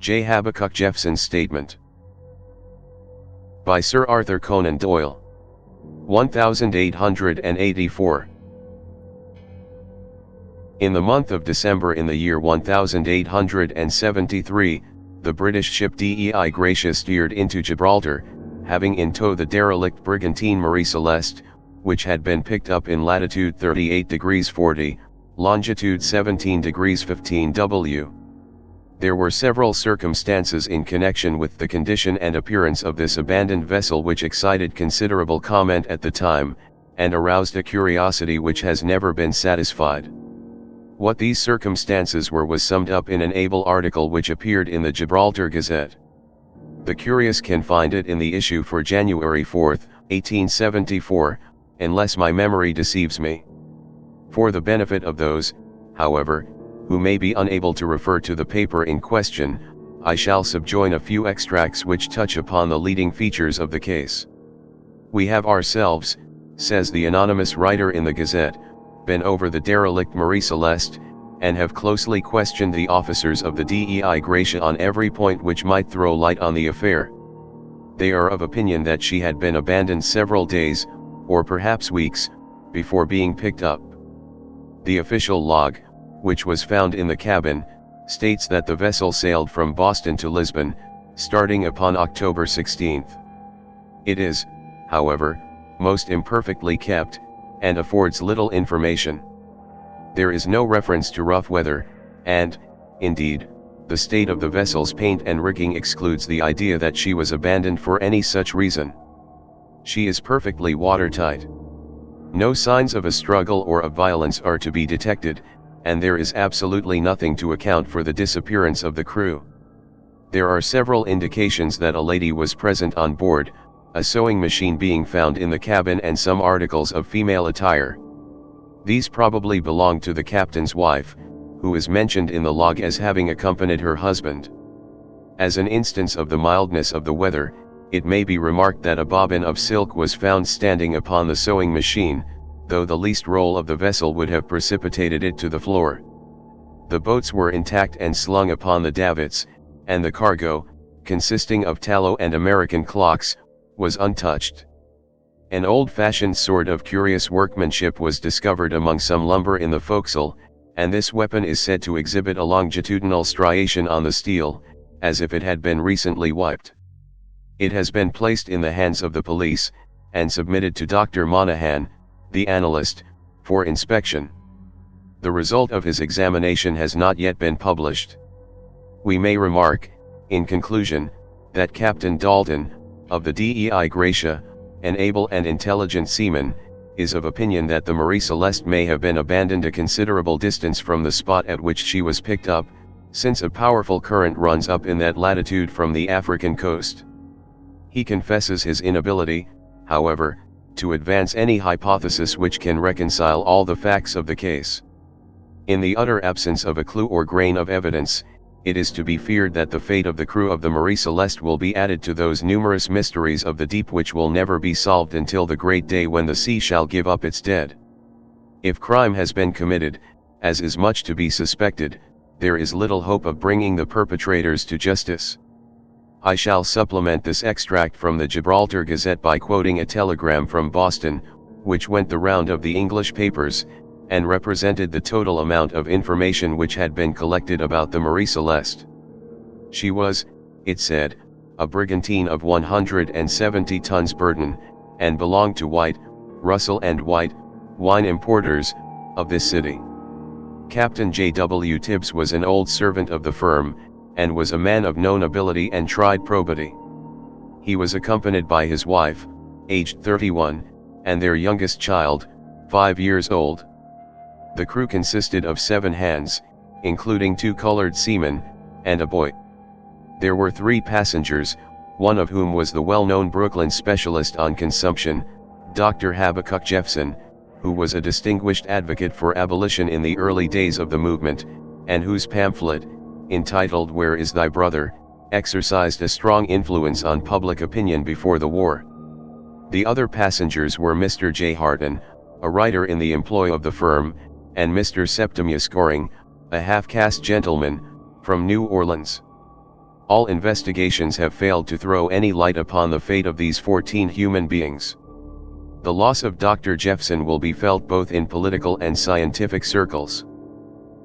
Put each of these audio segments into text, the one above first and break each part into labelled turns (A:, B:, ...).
A: J. Habakuk Jefferson's statement. By Sir Arthur Conan Doyle. 1884. In the month of December in the year 1873, the British ship Dei Gratia steered into Gibraltar, having in tow the derelict brigantine Marie Celeste, which had been picked up in latitude 38 degrees 40, longitude 17 degrees 15 W. There were several circumstances in connection with the condition and appearance of this abandoned vessel which excited considerable comment at the time, and aroused a curiosity which has never been satisfied. What these circumstances were was summed up in an able article which appeared in the Gibraltar Gazette. The curious can find it in the issue for January 4, 1874, unless my memory deceives me. For the benefit of those, however, who may be unable to refer to the paper in question, I shall subjoin a few extracts which touch upon the leading features of the case. We have ourselves, says the anonymous writer in the Gazette, been over the derelict Marie Celeste, and have closely questioned the officers of the Dei Gratia on every point which might throw light on the affair. They are of opinion that she had been abandoned several days, or perhaps weeks, before being picked up. The official log, which was found in the cabin, states that the vessel sailed from Boston to Lisbon, starting upon October 16. It is, however, most imperfectly kept, and affords little information. There is no reference to rough weather, and, indeed, the state of the vessel's paint and rigging excludes the idea that she was abandoned for any such reason. She is perfectly watertight. No signs of a struggle or of violence are to be detected, and there is absolutely nothing to account for the disappearance of the crew. There are several indications that a lady was present on board, a sewing machine being found in the cabin and some articles of female attire. These probably belong to the captain's wife, who is mentioned in the log as having accompanied her husband. As an instance of the mildness of the weather, it may be remarked that a bobbin of silk was found standing upon the sewing machine, though the least roll of the vessel would have precipitated it to the floor. The boats were intact and slung upon the davits, and the cargo, consisting of tallow and American clocks, was untouched. An old-fashioned sword of curious workmanship was discovered among some lumber in the forecastle, and this weapon is said to exhibit a longitudinal striation on the steel, as if it had been recently wiped. It has been placed in the hands of the police, and submitted to Dr. Monahan, the analyst, for inspection. The result of his examination has not yet been published. We may remark, in conclusion, that Captain Dalton, of the Dei Gratia, an able and intelligent seaman, is of opinion that the Marie Celeste may have been abandoned a considerable distance from the spot at which she was picked up, since a powerful current runs up in that latitude from the African coast. He confesses his inability, however, to advance any hypothesis which can reconcile all the facts of the case. In the utter absence of a clue or grain of evidence, it is to be feared that the fate of the crew of the Marie Celeste will be added to those numerous mysteries of the deep which will never be solved until the great day when the sea shall give up its dead. If crime has been committed, as is much to be suspected, there is little hope of bringing the perpetrators to justice. I shall supplement this extract from the Gibraltar Gazette by quoting a telegram from Boston, which went the round of the English papers, and represented the total amount of information which had been collected about the Marie Celeste. She was, it said, a brigantine of 170 tons burden, and belonged to White, Russell and White, wine importers, of this city. Captain J.W. Tibbs was an old servant of the firm, and was a man of known ability and tried probity. He was accompanied by his wife, aged 31, and their youngest child, 5 years old. The crew consisted of 7 hands, including 2 colored seamen, and a boy. There were 3 passengers, one of whom was the well-known Brooklyn specialist on consumption, Dr. Habakuk Jefferson, who was a distinguished advocate for abolition in the early days of the movement, and whose pamphlet, entitled "Where is Thy Brother?" exercised a strong influence on public opinion before the war. The other passengers were Mr. J. Harton, a writer in the employ of the firm, and Mr. Septimius Goring, a half-caste gentleman, from New Orleans. All investigations have failed to throw any light upon the fate of these 14 human beings. The loss of Dr. Jefferson will be felt both in political and scientific circles.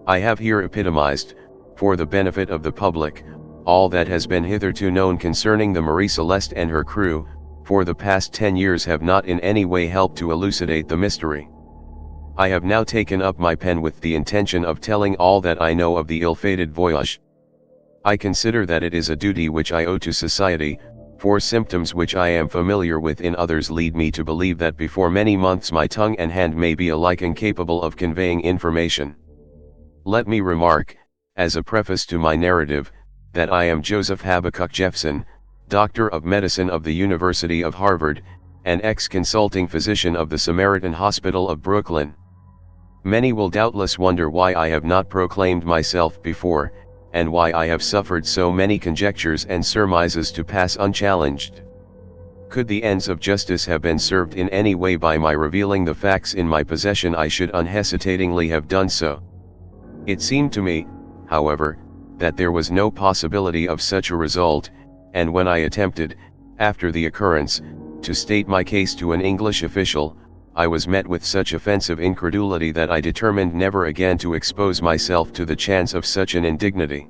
A: I have here epitomized, for the benefit of the public, all that has been hitherto known concerning the Marie Celeste and her crew, for the past 10 years have not in any way helped to elucidate the mystery. I have now taken up my pen with the intention of telling all that I know of the ill-fated voyage. I consider that it is a duty which I owe to society, for symptoms which I am familiar with in others lead me to believe that before many months my tongue and hand may be alike incapable of conveying information. Let me remark, as a preface to my narrative, that I am Joseph Habakuk Jefferson, Doctor of Medicine of the University of Harvard, and ex-consulting physician of the Samaritan Hospital of Brooklyn. Many will doubtless wonder why I have not proclaimed myself before, and why I have suffered so many conjectures and surmises to pass unchallenged. Could the ends of justice have been served in any way by my revealing the facts in my possession, I should unhesitatingly have done so. It seemed to me, however, that there was no possibility of such a result, and when I attempted, after the occurrence, to state my case to an English official, I was met with such offensive incredulity that I determined never again to expose myself to the chance of such an indignity.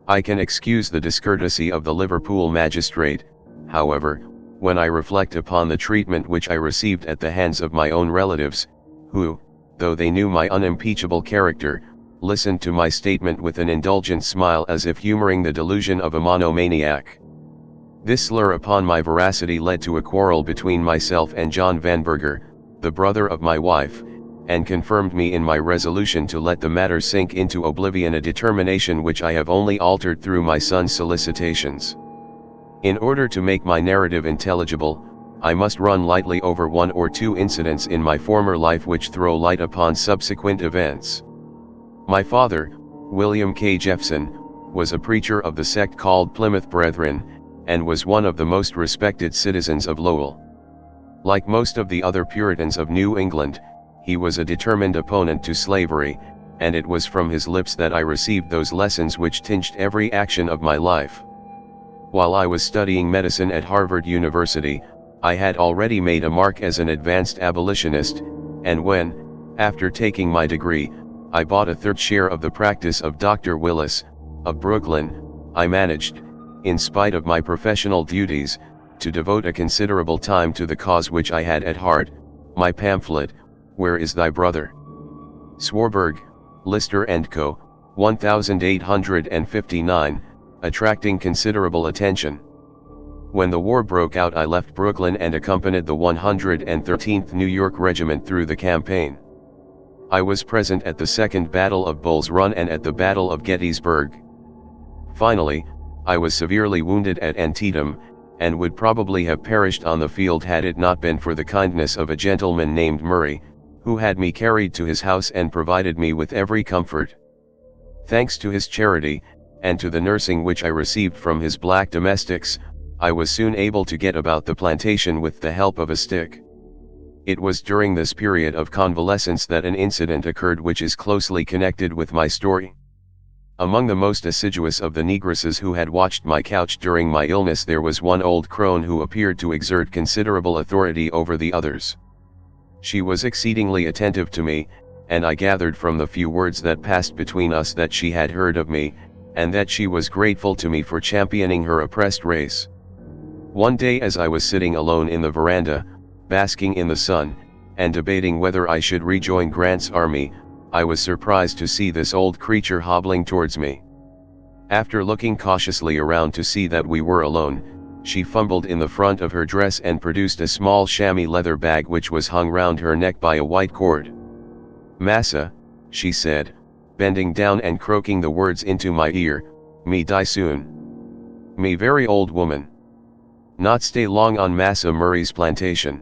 A: I can excuse the discourtesy of the Liverpool magistrate, however, when I reflect upon the treatment which I received at the hands of my own relatives, who, though they knew my unimpeachable character, listened to my statement with an indulgent smile as if humoring the delusion of a monomaniac. This slur upon my veracity led to a quarrel between myself and John Van Berger, the brother of my wife, and confirmed me in my resolution to let the matter sink into oblivion, a determination which I have only altered through my son's solicitations. In order to make my narrative intelligible, I must run lightly over one or two incidents in my former life which throw light upon subsequent events. My father, William K. Jefferson, was a preacher of the sect called Plymouth Brethren, and was one of the most respected citizens of Lowell. Like most of the other Puritans of New England, he was a determined opponent to slavery, and it was from his lips that I received those lessons which tinged every action of my life. While I was studying medicine at Harvard University, I had already made a mark as an advanced abolitionist, and when, after taking my degree, I bought a third share of the practice of Dr. Willis, of Brooklyn, I managed, in spite of my professional duties, to devote a considerable time to the cause which I had at heart, my pamphlet, Where is Thy Brother? Swarberg, Lister & Co., 1859, attracting considerable attention. When the war broke out, I left Brooklyn and accompanied the 113th New York Regiment through the campaign. I was present at the Second Battle of Bull's Run and at the Battle of Gettysburg. Finally, I was severely wounded at Antietam, and would probably have perished on the field had it not been for the kindness of a gentleman named Murray, who had me carried to his house and provided me with every comfort. Thanks to his charity, and to the nursing which I received from his black domestics, I was soon able to get about the plantation with the help of a stick. It was during this period of convalescence that an incident occurred which is closely connected with my story. Among the most assiduous of the negresses who had watched my couch during my illness there was one old crone who appeared to exert considerable authority over the others. She was exceedingly attentive to me, and I gathered from the few words that passed between us that she had heard of me, and that she was grateful to me for championing her oppressed race. One day as I was sitting alone in the veranda, basking in the sun, and debating whether I should rejoin Grant's army, I was surprised to see this old creature hobbling towards me. After looking cautiously around to see that we were alone, she fumbled in the front of her dress and produced a small chamois leather bag which was hung round her neck by a white cord. "Massa," she said, bending down and croaking the words into my ear, "me die soon. Me very old woman. Not stay long on Massa Murray's plantation."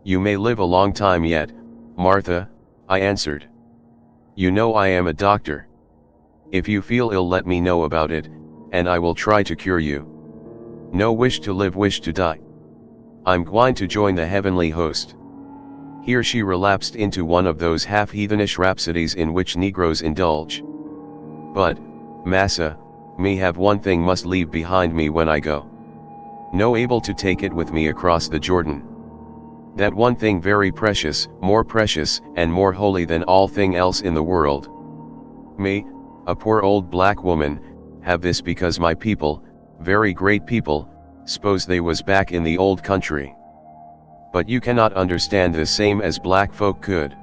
A: "You may live a long time yet, Martha," I answered. "You know I am a doctor. If you feel ill let me know about it, and I will try to cure you. No wish to live, wish to die. I'm gwine to join the heavenly host." Here she relapsed into one of those half-heathenish rhapsodies in which Negroes indulge. "But, Massa, Me have one thing must leave behind me when I go. No able to take it with me across the Jordan. That one thing very precious, more precious, and more holy than all thing else in the world. Me, a poor old black woman, have this because my people, very great people, suppose they was back in the old country. But you cannot understand the same as black folk could.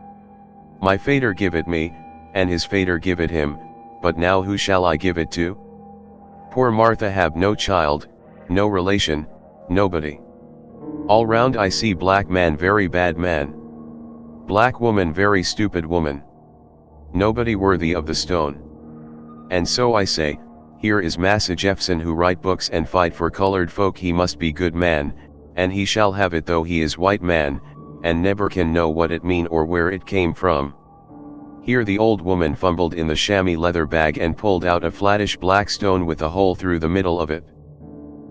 A: My fader give it me, and his fader give it him, but now who shall I give it to? Poor Martha have no child, no relation, nobody. All round I see black man very bad man. Black woman very stupid woman. Nobody worthy of the stone. And so I say, here is Massa Jefferson who write books and fight for colored folk, he must be good man, and he shall have it though he is white man, and never can know what it mean or where it came from. Here the old woman fumbled in the chamois leather bag and pulled out a flattish black stone with a hole through the middle of it.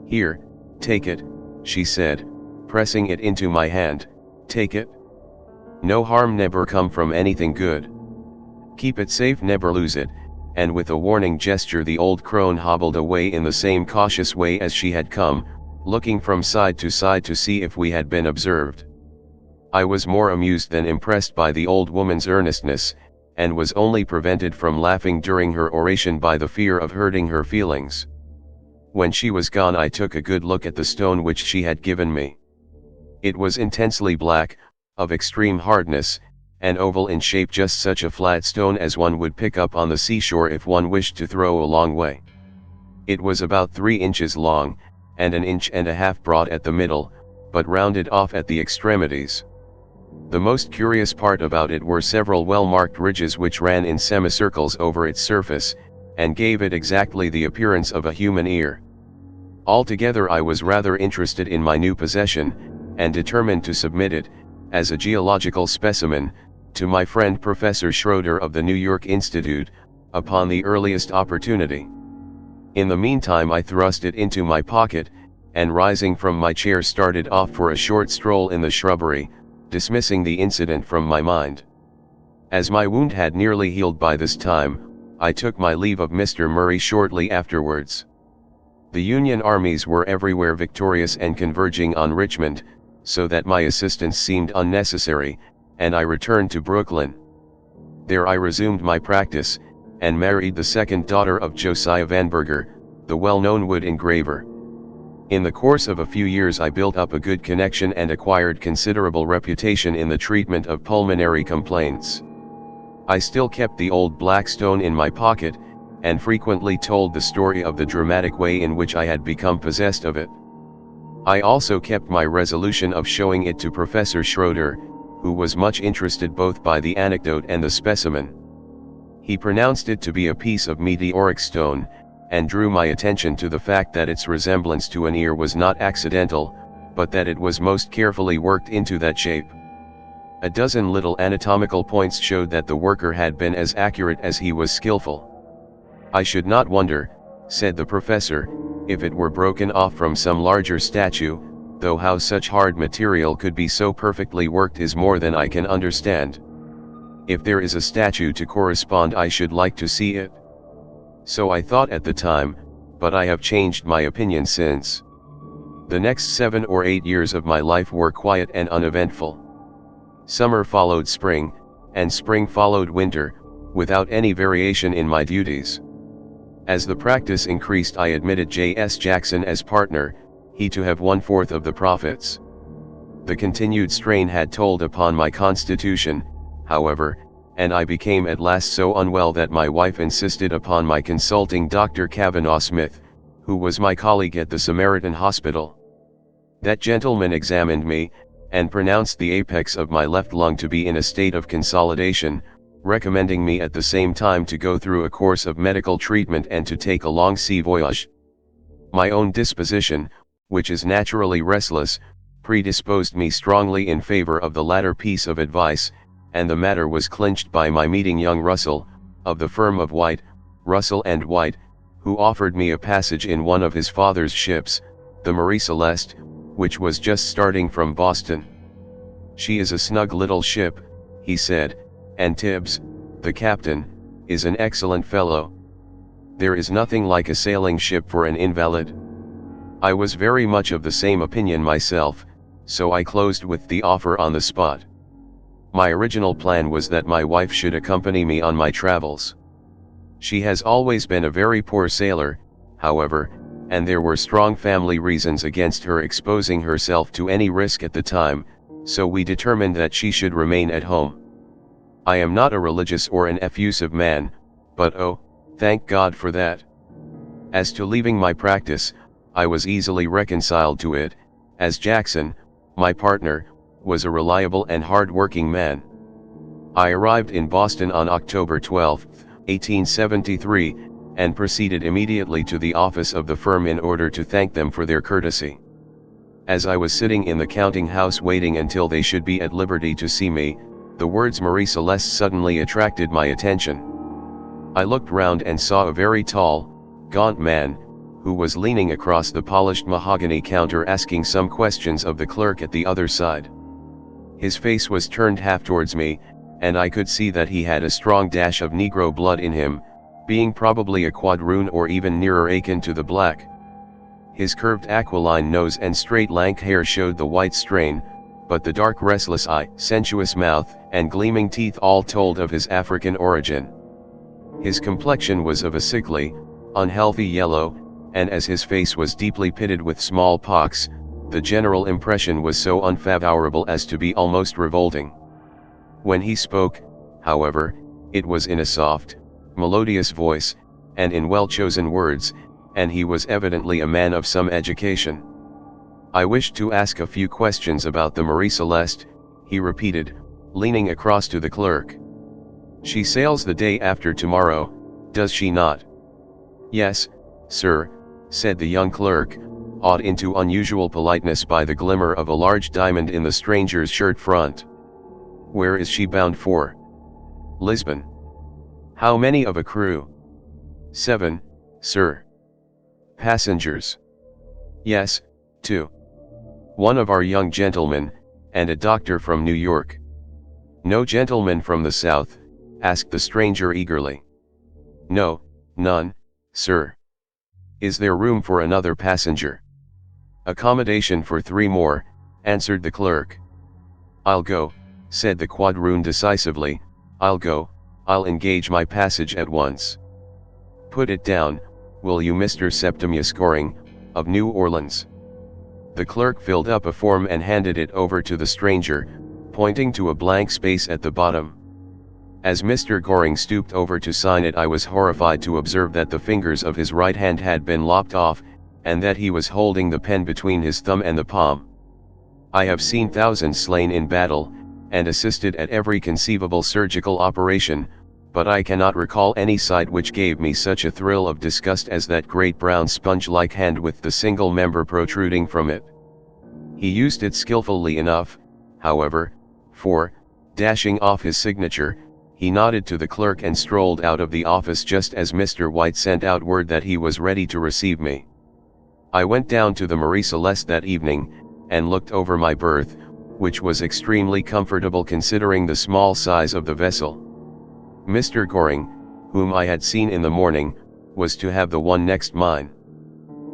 A: Here, take it, she said, pressing it into my hand, take it. No harm never come from anything good. Keep it safe, never lose it, and with a warning gesture the old crone hobbled away in the same cautious way as she had come, looking from side to see if we had been observed. I was more amused than impressed by the old woman's earnestness, and was only prevented from laughing during her oration by the fear of hurting her feelings. When she was gone I took a good look at the stone which she had given me. It was intensely black, of extreme hardness, and oval in shape, just such a flat stone as one would pick up on the seashore if one wished to throw a long way. It was about 3 inches long, and 1.5 inches broad at the middle, but rounded off at the extremities. The most curious part about it were several well-marked ridges which ran in semicircles over its surface, and gave it exactly the appearance of a human ear. Altogether I was rather interested in my new possession, and determined to submit it, as a geological specimen, to my friend Professor Schroeder of the New York Institute, upon the earliest opportunity. In the meantime I thrust it into my pocket, and rising from my chair started off for a short stroll in the shrubbery, dismissing the incident from my mind. As my wound had nearly healed by this time, I took my leave of Mr. Murray shortly afterwards. The Union armies were everywhere victorious and converging on Richmond, so that my assistance seemed unnecessary, and I returned to Brooklyn. There I resumed my practice, and married the second daughter of Josiah Vanberger, the well-known wood engraver. In the course of a few years I built up a good connection and acquired considerable reputation in the treatment of pulmonary complaints. I still kept the old black stone in my pocket, and frequently told the story of the dramatic way in which I had become possessed of it. I also kept my resolution of showing it to Professor Schroeder, who was much interested both by the anecdote and the specimen. He pronounced it to be a piece of meteoric stone, and drew my attention to the fact that its resemblance to an ear was not accidental, but that it was most carefully worked into that shape. A dozen little anatomical points showed that the worker had been as accurate as he was skillful. I should not wonder, said the professor, if it were broken off from some larger statue, though how such hard material could be so perfectly worked is more than I can understand. If there is a statue to correspond I should like to see it. So I thought at the time, but I have changed my opinion since. The next 7 or 8 years of my life were quiet and uneventful. Summer followed spring, and spring followed winter, without any variation in my duties. As the practice increased I admitted J.S. Jackson as partner, he to have 1/4 of the profits. The continued strain had told upon my constitution, however, and I became at last so unwell that my wife insisted upon my consulting Dr. Kavanaugh Smith, who was my colleague at the Samaritan Hospital. That gentleman examined me, and pronounced the apex of my left lung to be in a state of consolidation, recommending me at the same time to go through a course of medical treatment and to take a long sea voyage. My own disposition, which is naturally restless, predisposed me strongly in favor of the latter piece of advice, and the matter was clinched by my meeting young Russell, of the firm of White, Russell and White, who offered me a passage in one of his father's ships, the Marie Celeste, which was just starting from Boston. She is a snug little ship, he said, and Tibbs, the captain, is an excellent fellow. There is nothing like a sailing ship for an invalid. I was very much of the same opinion myself, so I closed with the offer on the spot. My original plan was that my wife should accompany me on my travels. She has always been a very poor sailor, however, and there were strong family reasons against her exposing herself to any risk at the time, so we determined that she should remain at home. I am not a religious or an effusive man, but oh, thank God for that. As to leaving my practice, I was easily reconciled to it, as Jackson, my partner, was a reliable and hard-working man. I arrived in Boston on October 12, 1873, and proceeded immediately to the office of the firm in order to thank them for their courtesy. As I was sitting in the counting house waiting until they should be at liberty to see me, the words Marie Celeste suddenly attracted my attention. I looked round and saw a very tall, gaunt man, who was leaning across the polished mahogany counter asking some questions of the clerk at the other side. His face was turned half towards me, and I could see that he had a strong dash of Negro blood in him, being probably a quadroon or even nearer akin to the black. His curved aquiline nose and straight lank hair showed the white strain, but the dark restless eye, sensuous mouth, and gleaming teeth all told of his African origin. His complexion was of a sickly, unhealthy yellow, and as his face was deeply pitted with smallpox, the general impression was so unfavorable as to be almost revolting. When he spoke, however, it was in a soft, melodious voice, and in well-chosen words, and he was evidently a man of some education. "I wished to ask a few questions about the Marie Celeste," he repeated, leaning across to the clerk. "She sails the day after tomorrow, does she not?" "Yes, sir," said the young clerk, awed into unusual politeness by the glimmer of a large diamond in the stranger's shirt front. "Where is she bound for?" "Lisbon." "How many of a crew?" "7, sir." "Passengers?" "Yes, 2. One of our young gentlemen, and a doctor from New York." "No gentleman from the South?" asked the stranger eagerly. "No, none, sir." "Is there room for another passenger?" "Accommodation for 3 more, answered the clerk. "I'll go," said the quadroon decisively, "I'll go, I'll engage my passage at once." "Put it down, will you, Mr. Septimius Goring, of New Orleans?" The clerk filled up a form and handed it over to the stranger, pointing to a blank space at the bottom. As Mr. Goring stooped over to sign it, I was horrified to observe that the fingers of his right hand had been lopped off, and that he was holding the pen between his thumb and the palm. I have seen thousands slain in battle, and assisted at every conceivable surgical operation, but I cannot recall any sight which gave me such a thrill of disgust as that great brown sponge-like hand with the single member protruding from it. He used it skillfully enough, however, for, dashing off his signature, he nodded to the clerk and strolled out of the office just as Mr. White sent out word that he was ready to receive me. I went down to the Marie Celeste that evening, and looked over my berth, which was extremely comfortable considering the small size of the vessel. Mr. Goring, whom I had seen in the morning, was to have the one next mine.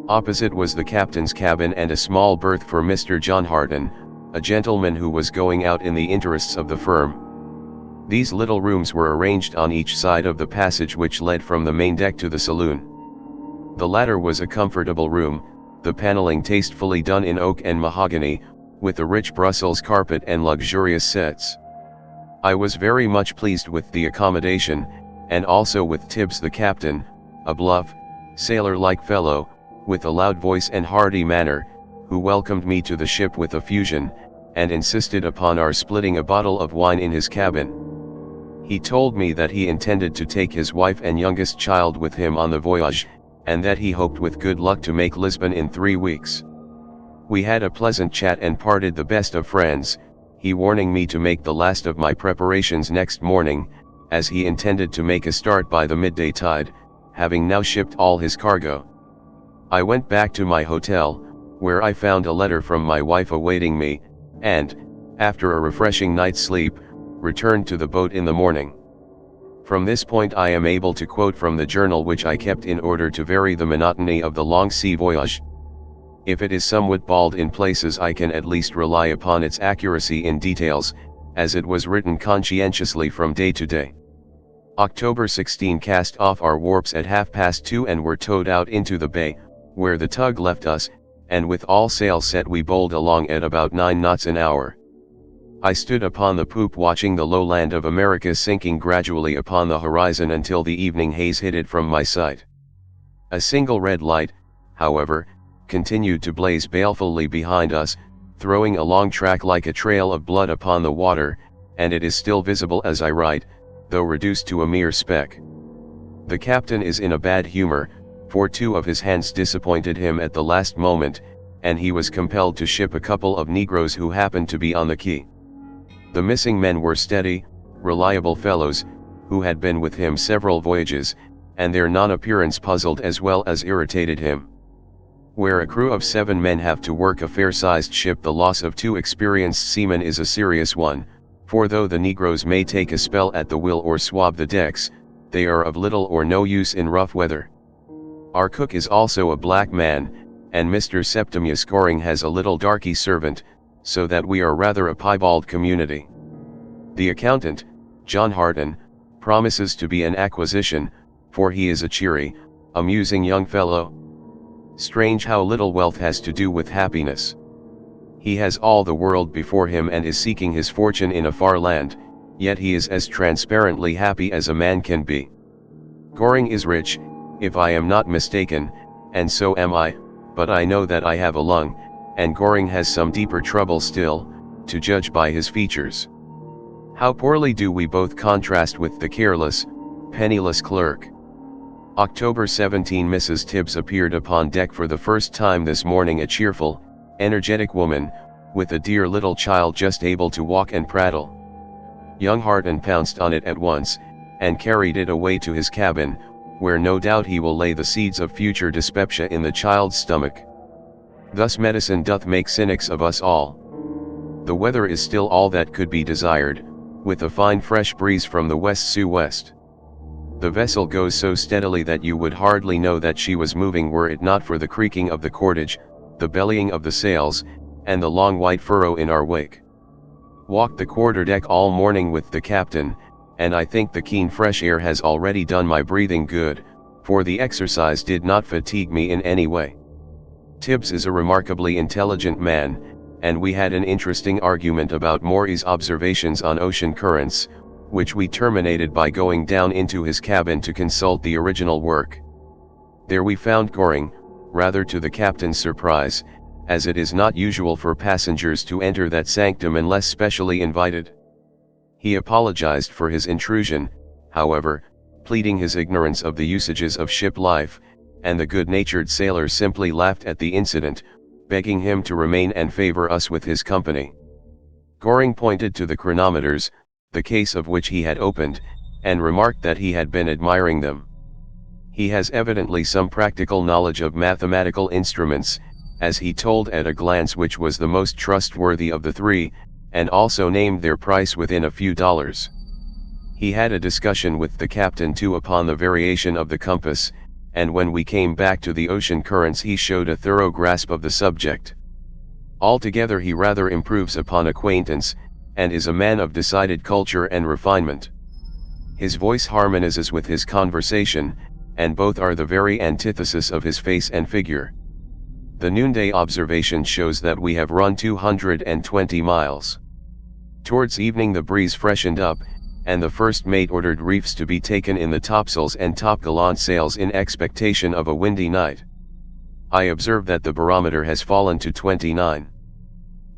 A: Opposite was the captain's cabin and a small berth for Mr. John Harton, a gentleman who was going out in the interests of the firm. These little rooms were arranged on each side of the passage which led from the main deck to the saloon. The latter was a comfortable room, the paneling tastefully done in oak and mahogany, with a rich Brussels carpet and luxurious sets. I was very much pleased with the accommodation, and also with Tibbs the captain, a bluff, sailor-like fellow, with a loud voice and hearty manner, who welcomed me to the ship with effusion, and insisted upon our splitting a bottle of wine in his cabin. He told me that he intended to take his wife and youngest child with him on the voyage, and that he hoped with good luck to make Lisbon in 3 weeks. We had a pleasant chat and parted the best of friends, he warning me to make the last of my preparations next morning, as he intended to make a start by the midday tide, having now shipped all his cargo. I went back to my hotel, where I found a letter from my wife awaiting me, and, after a refreshing night's sleep, returned to the boat in the morning. From this point I am able to quote from the journal which I kept in order to vary the monotony of the long sea voyage. If it is somewhat bald in places I can at least rely upon its accuracy in details, as it was written conscientiously from day to day. October 16 cast off our warps at 2:30 and were towed out into the bay, where the tug left us, and with all sail set we bowled along at about 9 knots an hour. I stood upon the poop watching the low land of America sinking gradually upon the horizon until the evening haze hid it from my sight. A single red light, however, continued to blaze balefully behind us, throwing a long track like a trail of blood upon the water, and it is still visible as I write, though reduced to a mere speck. The captain is in a bad humor, for 2 of his hands disappointed him at the last moment, and he was compelled to ship a couple of Negroes who happened to be on the quay. The missing men were steady, reliable fellows, who had been with him several voyages, and their non-appearance puzzled as well as irritated him. Where a crew of 7 men have to work a fair-sized ship, the loss of 2 experienced seamen is a serious one, for though the Negroes may take a spell at the wheel or swab the decks, they are of little or no use in rough weather. Our cook is also a black man, and Mr. Septimius Goring has a little darky servant, so that we are rather a piebald community. The accountant, John Harden, promises to be an acquisition, for he is a cheery, amusing young fellow. Strange how little wealth has to do with happiness. He has all the world before him and is seeking his fortune in a far land, yet he is as transparently happy as a man can be. Goring is rich, if I am not mistaken, and so am I, but I know that I have a lung, and Goring has some deeper trouble still, to judge by his features. How poorly do we both contrast with the careless, penniless clerk. October 17 Mrs. Tibbs appeared upon deck for the first time this morning, a cheerful, energetic woman, with a dear little child just able to walk and prattle. Young Harden pounced on it at once, and carried it away to his cabin, where no doubt he will lay the seeds of future dyspepsia in the child's stomach. Thus medicine doth make cynics of us all. The weather is still all that could be desired, with a fine fresh breeze from the west-sou-west. The vessel goes so steadily that you would hardly know that she was moving were it not for the creaking of the cordage, the bellying of the sails, and the long white furrow in our wake. Walked the quarter-deck all morning with the captain, and I think the keen fresh air has already done my breathing good, for the exercise did not fatigue me in any way. Tibbs is a remarkably intelligent man, and we had an interesting argument about Maury's observations on ocean currents, which we terminated by going down into his cabin to consult the original work. There we found Goring, rather to the captain's surprise, as it is not usual for passengers to enter that sanctum unless specially invited. He apologized for his intrusion, however, pleading his ignorance of the usages of ship life, and the good-natured sailor simply laughed at the incident, begging him to remain and favor us with his company. Goring pointed to the chronometers, the case of which he had opened, and remarked that he had been admiring them. He has evidently some practical knowledge of mathematical instruments, as he told at a glance which was the most trustworthy of the 3, and also named their price within a few dollars. He had a discussion with the captain too upon the variation of the compass, and when we came back to the ocean currents he showed a thorough grasp of the subject. Altogether he rather improves upon acquaintance, and is a man of decided culture and refinement. His voice harmonizes with his conversation, and both are the very antithesis of his face and figure. The noonday observation shows that we have run 220 miles. Towards evening the breeze freshened up, and the first mate ordered reefs to be taken in the topsails and topgallant sails in expectation of a windy night. I observe that the barometer has fallen to 29.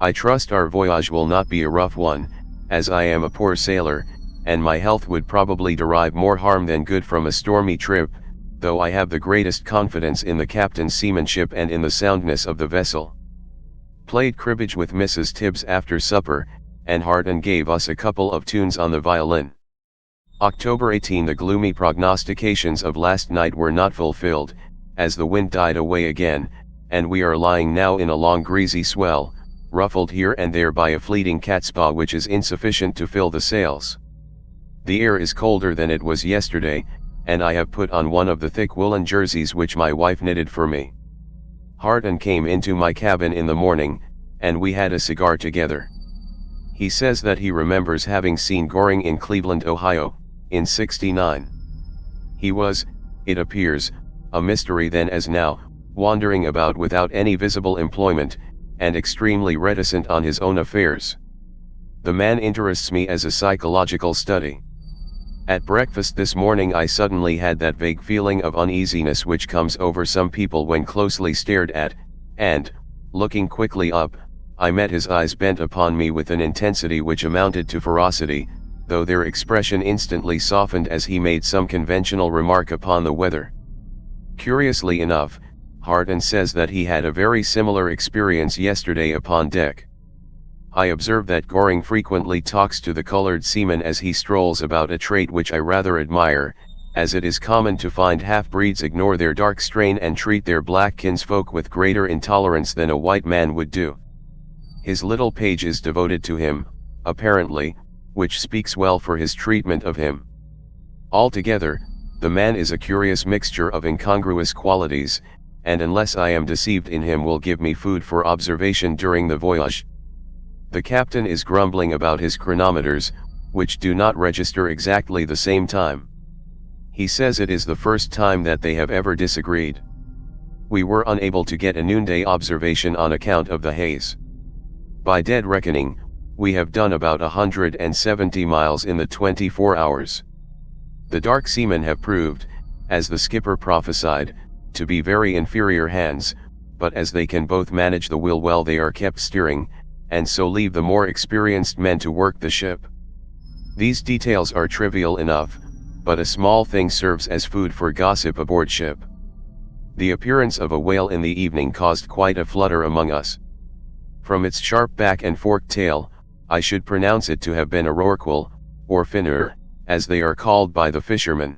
A: I trust our voyage will not be a rough one, as I am a poor sailor, and my health would probably derive more harm than good from a stormy trip, though I have the greatest confidence in the captain's seamanship and in the soundness of the vessel. Played cribbage with Mrs. Tibbs after supper, and Harden gave us a couple of tunes on the violin. October 18 The gloomy prognostications of last night were not fulfilled, as the wind died away again, and we are lying now in a long greasy swell, ruffled here and there by a fleeting catspaw which is insufficient to fill the sails. The air is colder than it was yesterday, and I have put on one of the thick woolen jerseys which my wife knitted for me. Harden came into my cabin in the morning, and we had a cigar together. He says that he remembers having seen Goring in Cleveland, Ohio, in '69. He was, it appears, a mystery then as now, wandering about without any visible employment, and extremely reticent on his own affairs. The man interests me as a psychological study. At breakfast this morning I suddenly had that vague feeling of uneasiness which comes over some people when closely stared at, and, looking quickly up, I met his eyes bent upon me with an intensity which amounted to ferocity, though their expression instantly softened as he made some conventional remark upon the weather. Curiously enough, Harden says that he had a very similar experience yesterday upon deck. I observe that Goring frequently talks to the colored seaman as he strolls about, a trait which I rather admire, as it is common to find half-breeds ignore their dark strain and treat their black kinsfolk with greater intolerance than a white man would do. His little page is devoted to him, apparently, which speaks well for his treatment of him. Altogether, the man is a curious mixture of incongruous qualities, and unless I am deceived in him will give me food for observation during the voyage. The captain is grumbling about his chronometers, which do not register exactly the same time. He says it is the first time that they have ever disagreed. We were unable to get a noonday observation on account of the haze. By dead reckoning, we have done about 170 miles in the 24 hours. The dark seamen have proved, as the skipper prophesied, to be very inferior hands, but as they can both manage the wheel well they are kept steering, and so leave the more experienced men to work the ship. These details are trivial enough, but a small thing serves as food for gossip aboard ship. The appearance of a whale in the evening caused quite a flutter among us. From its sharp back and forked tail, I should pronounce it to have been a rorqual, or finner, as they are called by the fishermen.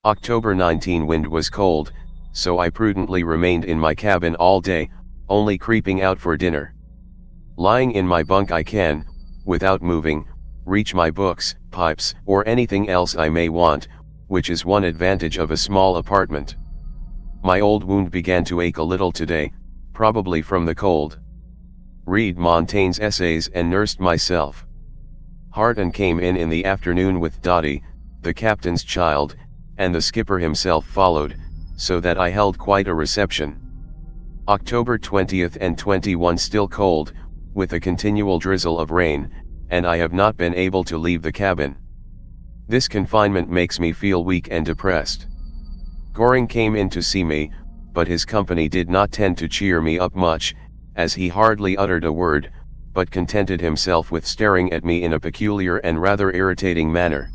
A: October 19 wind was cold, so I prudently remained in my cabin all day, only creeping out for dinner. Lying in my bunk I can, without moving, reach my books, pipes, or anything else I may want, which is one advantage of a small apartment. My old wound began to ache a little today, probably from the cold. Read Montaigne's essays and nursed myself. Harden came in the afternoon with Dottie, the captain's child, and the skipper himself followed, so that I held quite a reception. October 20th and 21 still cold, with a continual drizzle of rain, and I have not been able to leave the cabin. This confinement makes me feel weak and depressed. Goring came in to see me, but his company did not tend to cheer me up much, as he hardly uttered a word, but contented himself with staring at me in a peculiar and rather irritating manner.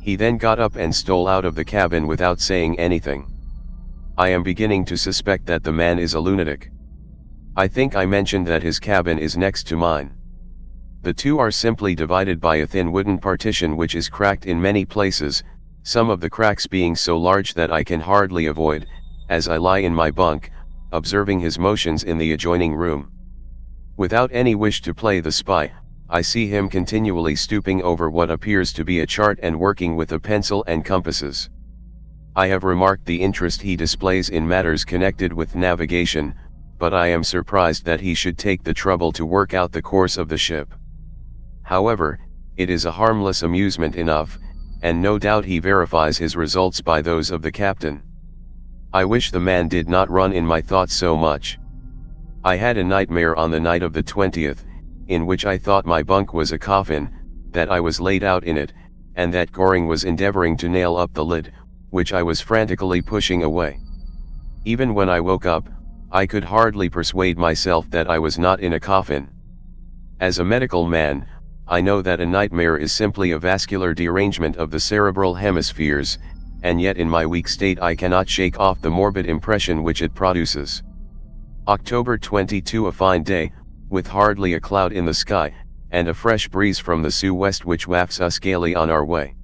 A: He then got up and stole out of the cabin without saying anything. I am beginning to suspect that the man is a lunatic. I think I mentioned that his cabin is next to mine. The two are simply divided by a thin wooden partition which is cracked in many places, some of the cracks being so large that I can hardly avoid, as I lie in my bunk, observing his motions in the adjoining room. Without any wish to play the spy, I see him continually stooping over what appears to be a chart and working with a pencil and compasses. I have remarked the interest he displays in matters connected with navigation, but I am surprised that he should take the trouble to work out the course of the ship. However, it is a harmless amusement enough, and no doubt he verifies his results by those of the captain. I wish the man did not run in my thoughts so much. I had a nightmare on the night of the 20th, in which I thought my bunk was a coffin, that I was laid out in it, and that Goring was endeavoring to nail up the lid, which I was frantically pushing away. Even when I woke up, I could hardly persuade myself that I was not in a coffin. As a medical man, I know that a nightmare is simply a vascular derangement of the cerebral hemispheres, and yet in my weak state I cannot shake off the morbid impression which it produces. October 22 a fine day, with hardly a cloud in the sky, and a fresh breeze from the southwest which wafts us gaily on our way.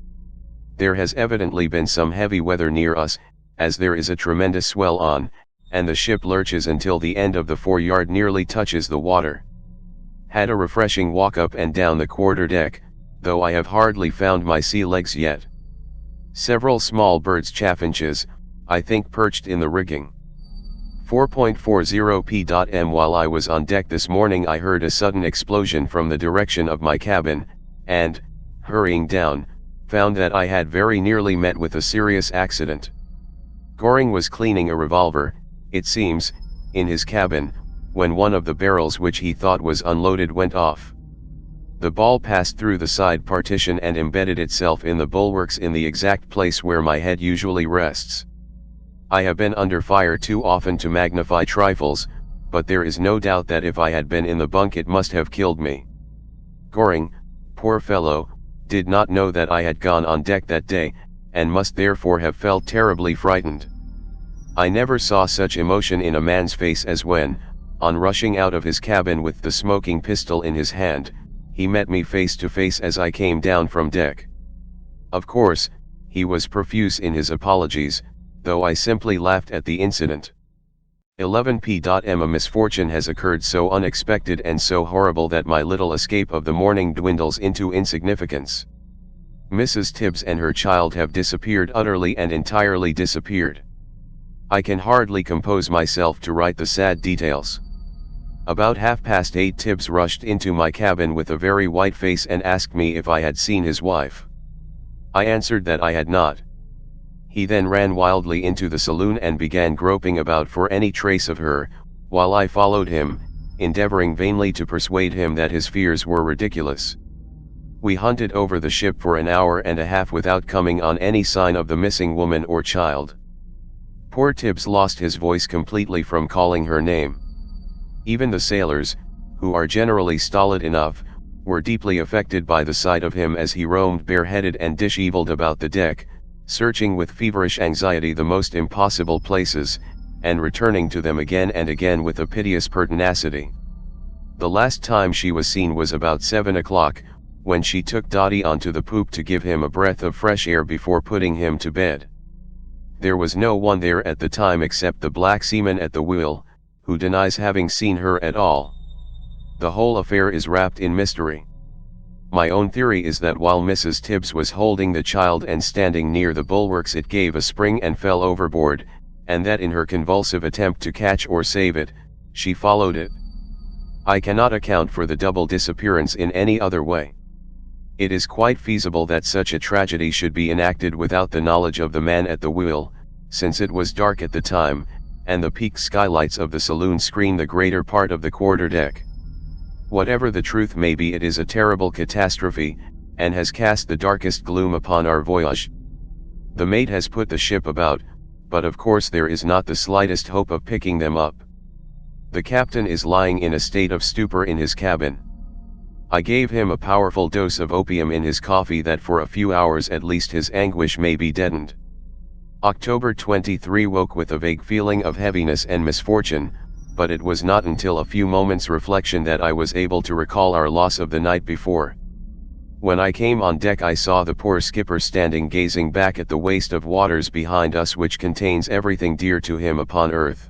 A: There has evidently been some heavy weather near us, as there is a tremendous swell on, and the ship lurches until the end of the foreyard nearly touches the water. Had a refreshing walk up and down the quarter-deck, though I have hardly found my sea legs yet. Several small birds chaffinches, I think perched in the rigging. 4.40 p.m. While I was on deck this morning I heard a sudden explosion from the direction of my cabin, and, hurrying down, found that I had very nearly met with a serious accident. Goring was cleaning a revolver, it seems, in his cabin, when one of the barrels which he thought was unloaded went off. The ball passed through the side partition and embedded itself in the bulwarks in the exact place where my head usually rests. I have been under fire too often to magnify trifles, but there is no doubt that if I had been in the bunk it must have killed me. Goring, poor fellow, did not know that I had gone on deck that day, and must therefore have felt terribly frightened. I never saw such emotion in a man's face as when, on rushing out of his cabin with the smoking pistol in his hand, he met me face to face as I came down from deck. Of course, he was profuse in his apologies, though I simply laughed at the incident. 11 p.m. A misfortune has occurred so unexpected and so horrible that my little escape of the morning dwindles into insignificance. Mrs. Tibbs and her child have disappeared, utterly and entirely disappeared. I can hardly compose myself to write the sad details. About 8:30 Tibbs rushed into my cabin with a very white face and asked me if I had seen his wife. I answered that I had not. He then ran wildly into the saloon and began groping about for any trace of her, while I followed him, endeavoring vainly to persuade him that his fears were ridiculous. We hunted over the ship for an hour and a half without coming on any sign of the missing woman or child. Poor Tibbs lost his voice completely from calling her name. Even the sailors, who are generally stolid enough, were deeply affected by the sight of him as he roamed bareheaded and dishevelled about the deck, searching with feverish anxiety the most impossible places, and returning to them again and again with a piteous pertinacity. The last time she was seen was about 7 o'clock, when she took Dotty onto the poop to give him a breath of fresh air before putting him to bed. There was no one there at the time except the black seaman at the wheel, who denies having seen her at all. The whole affair is wrapped in mystery. My own theory is that while Mrs. Tibbs was holding the child and standing near the bulwarks it gave a spring and fell overboard, and that in her convulsive attempt to catch or save it, she followed it. I cannot account for the double disappearance in any other way. It is quite feasible that such a tragedy should be enacted without the knowledge of the man at the wheel, since it was dark at the time, and the peaked skylights of the saloon screened the greater part of the quarter-deck. Whatever the truth may be, it is a terrible catastrophe, and has cast the darkest gloom upon our voyage. The mate has put the ship about, but of course there is not the slightest hope of picking them up. The captain is lying in a state of stupor in his cabin. I gave him a powerful dose of opium in his coffee that for a few hours at least his anguish may be deadened. October 23 woke with a vague feeling of heaviness and misfortune, but it was not until a few moments' reflection that I was able to recall our loss of the night before. When I came on deck I saw the poor skipper standing gazing back at the waste of waters behind us which contains everything dear to him upon earth.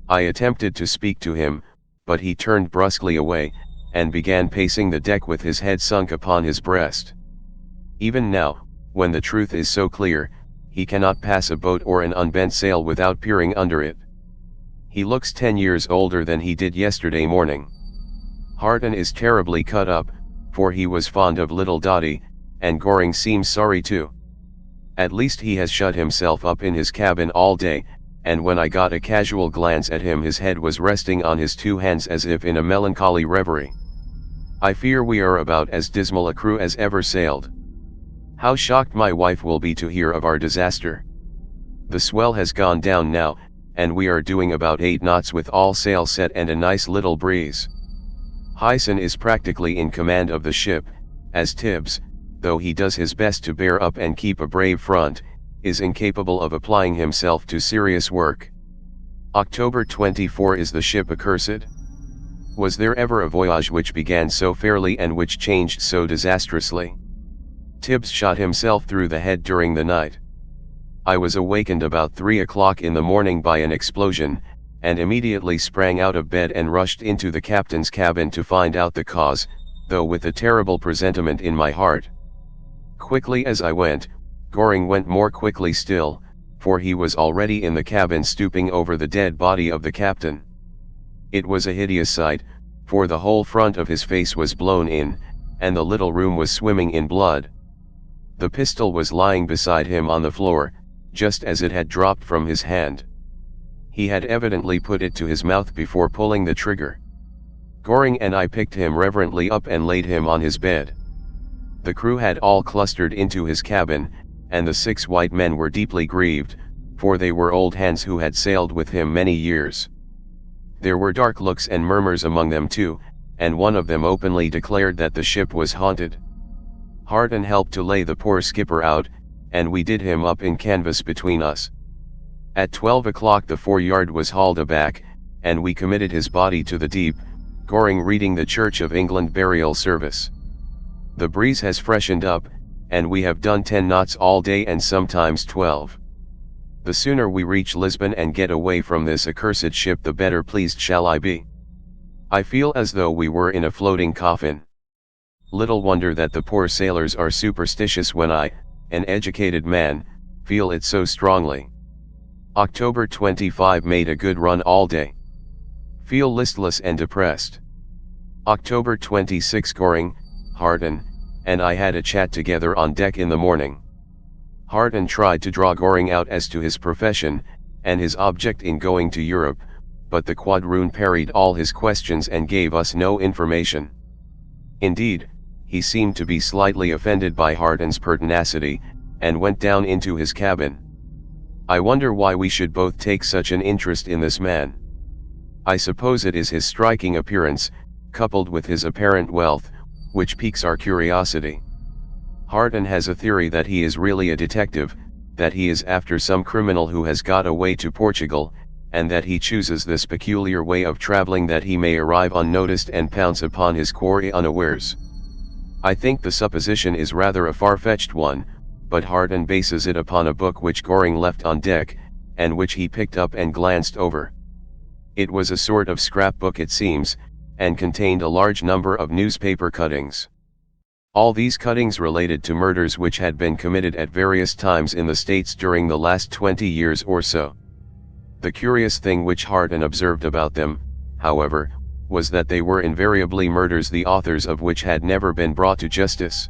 A: I attempted to speak to him, but he turned brusquely away, and began pacing the deck with his head sunk upon his breast. Even now, when the truth is so clear, he cannot pass a boat or an unbent sail without peering under it. He looks 10 years older than he did yesterday morning. Harton is terribly cut up, for he was fond of little Dotty, and Goring seems sorry too. At least he has shut himself up in his cabin all day, and when I got a casual glance at him his head was resting on his two hands as if in a melancholy reverie. I fear we are about as dismal a crew as ever sailed. How shocked my wife will be to hear of our disaster. The swell has gone down now, and we are doing about 8 knots with all sail set and a nice little breeze. Hyson is practically in command of the ship, as Tibbs, though he does his best to bear up and keep a brave front, is incapable of applying himself to serious work. October 24 Is the ship accursed? Was there ever a voyage which began so fairly and which changed so disastrously? Tibbs shot himself through the head during the night. I was awakened about 3 o'clock in the morning by an explosion, and immediately sprang out of bed and rushed into the captain's cabin to find out the cause, though with a terrible presentiment in my heart. Quickly as I went, Goring went more quickly still, for he was already in the cabin stooping over the dead body of the captain. It was a hideous sight, for the whole front of his face was blown in, and the little room was swimming in blood. The pistol was lying beside him on the floor, just as it had dropped from his hand. He had evidently put it to his mouth before pulling the trigger. Goring and I picked him reverently up and laid him on his bed. The crew had all clustered into his cabin, and the 6 white men were deeply grieved, for they were old hands who had sailed with him many years. There were dark looks and murmurs among them too, and one of them openly declared that the ship was haunted. Harden helped to lay the poor skipper out, and we did him up in canvas between us. At 12 o'clock the foreyard was hauled aback, and we committed his body to the deep, Goring reading the Church of England burial service. The breeze has freshened up, and we have done 10 knots all day and sometimes 12. The sooner we reach Lisbon and get away from this accursed ship the better pleased shall I be. I feel as though we were in a floating coffin. Little wonder that the poor sailors are superstitious when I, an educated man, feel it so strongly. October 25 made a good run all day. Feel listless and depressed. October 26 Goring, Harden, and I had a chat together on deck in the morning. Harden tried to draw Goring out as to his profession, and his object in going to Europe, but the quadroon parried all his questions and gave us no information. Indeed, he seemed to be slightly offended by Harden's pertinacity, and went down into his cabin. I wonder why we should both take such an interest in this man. I suppose it is his striking appearance, coupled with his apparent wealth, which piques our curiosity. Harden has a theory that he is really a detective, that he is after some criminal who has got away to Portugal, and that he chooses this peculiar way of traveling that he may arrive unnoticed and pounce upon his quarry unawares. I think the supposition is rather a far-fetched one, but Harden bases it upon a book which Goring left on deck, and which he picked up and glanced over. It was a sort of scrapbook it seems, and contained a large number of newspaper cuttings. All these cuttings related to murders which had been committed at various times in the States during the last 20 years or so. The curious thing which Harden observed about them, however, was that they were invariably murders the authors of which had never been brought to justice.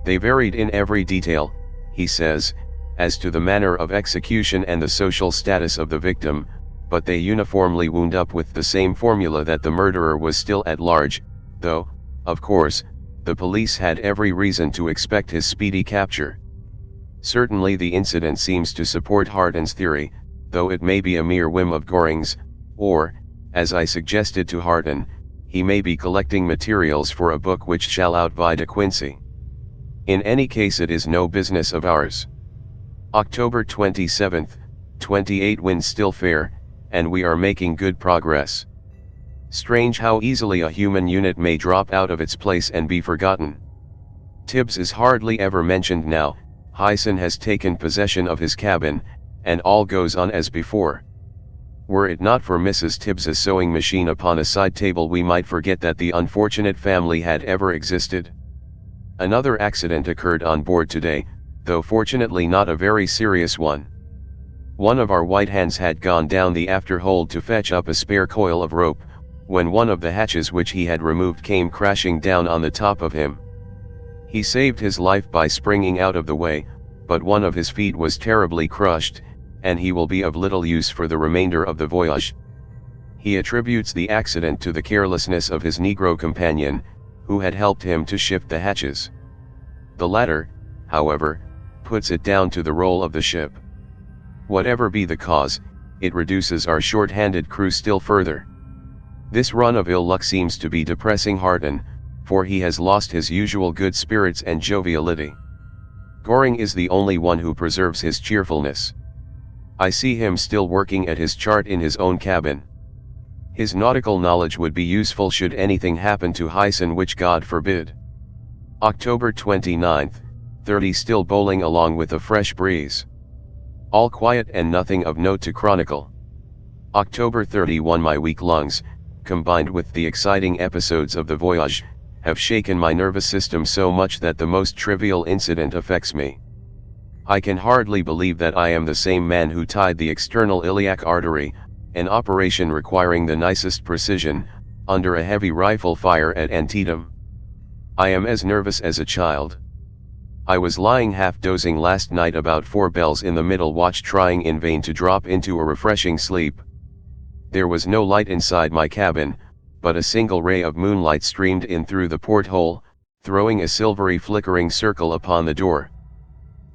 A: They varied in every detail, he says, as to the manner of execution and the social status of the victim, but they uniformly wound up with the same formula that the murderer was still at large, though, of course, the police had every reason to expect his speedy capture. Certainly the incident seems to support Harden's theory, though it may be a mere whim of Goring's, or, as I suggested to Harden, he may be collecting materials for a book which shall outvie De Quincey. In any case it is no business of ours. October 27, 28 winds still fair, and we are making good progress. Strange how easily a human unit may drop out of its place and be forgotten. Tibbs is hardly ever mentioned now, Hyson has taken possession of his cabin, and all goes on as before. Were it not for Mrs. Tibbs's sewing machine upon a side table we might forget that the unfortunate family had ever existed. Another accident occurred on board today, though fortunately not a very serious one. One of our white hands had gone down the after hold to fetch up a spare coil of rope, when one of the hatches which he had removed came crashing down on the top of him. He saved his life by springing out of the way, but one of his feet was terribly crushed, and he will be of little use for the remainder of the voyage. He attributes the accident to the carelessness of his Negro companion, who had helped him to shift the hatches. The latter, however, puts it down to the roll of the ship. Whatever be the cause, it reduces our short-handed crew still further. This run of ill luck seems to be depressing Harden, for he has lost his usual good spirits and joviality. Goring is the only one who preserves his cheerfulness. I see him still working at his chart in his own cabin. His nautical knowledge would be useful should anything happen to Hyson, which God forbid. October 29, 30 still bowling along with a fresh breeze. All quiet and nothing of note to chronicle. October 31 my weak lungs, combined with the exciting episodes of the voyage, have shaken my nervous system so much that the most trivial incident affects me. I can hardly believe that I am the same man who tied the external iliac artery, an operation requiring the nicest precision, under a heavy rifle fire at Antietam. I am as nervous as a child. I was lying half dozing last night about 4 bells in the middle watch, trying in vain to drop into a refreshing sleep. There was no light inside my cabin, but a single ray of moonlight streamed in through the porthole, throwing a silvery flickering circle upon the door.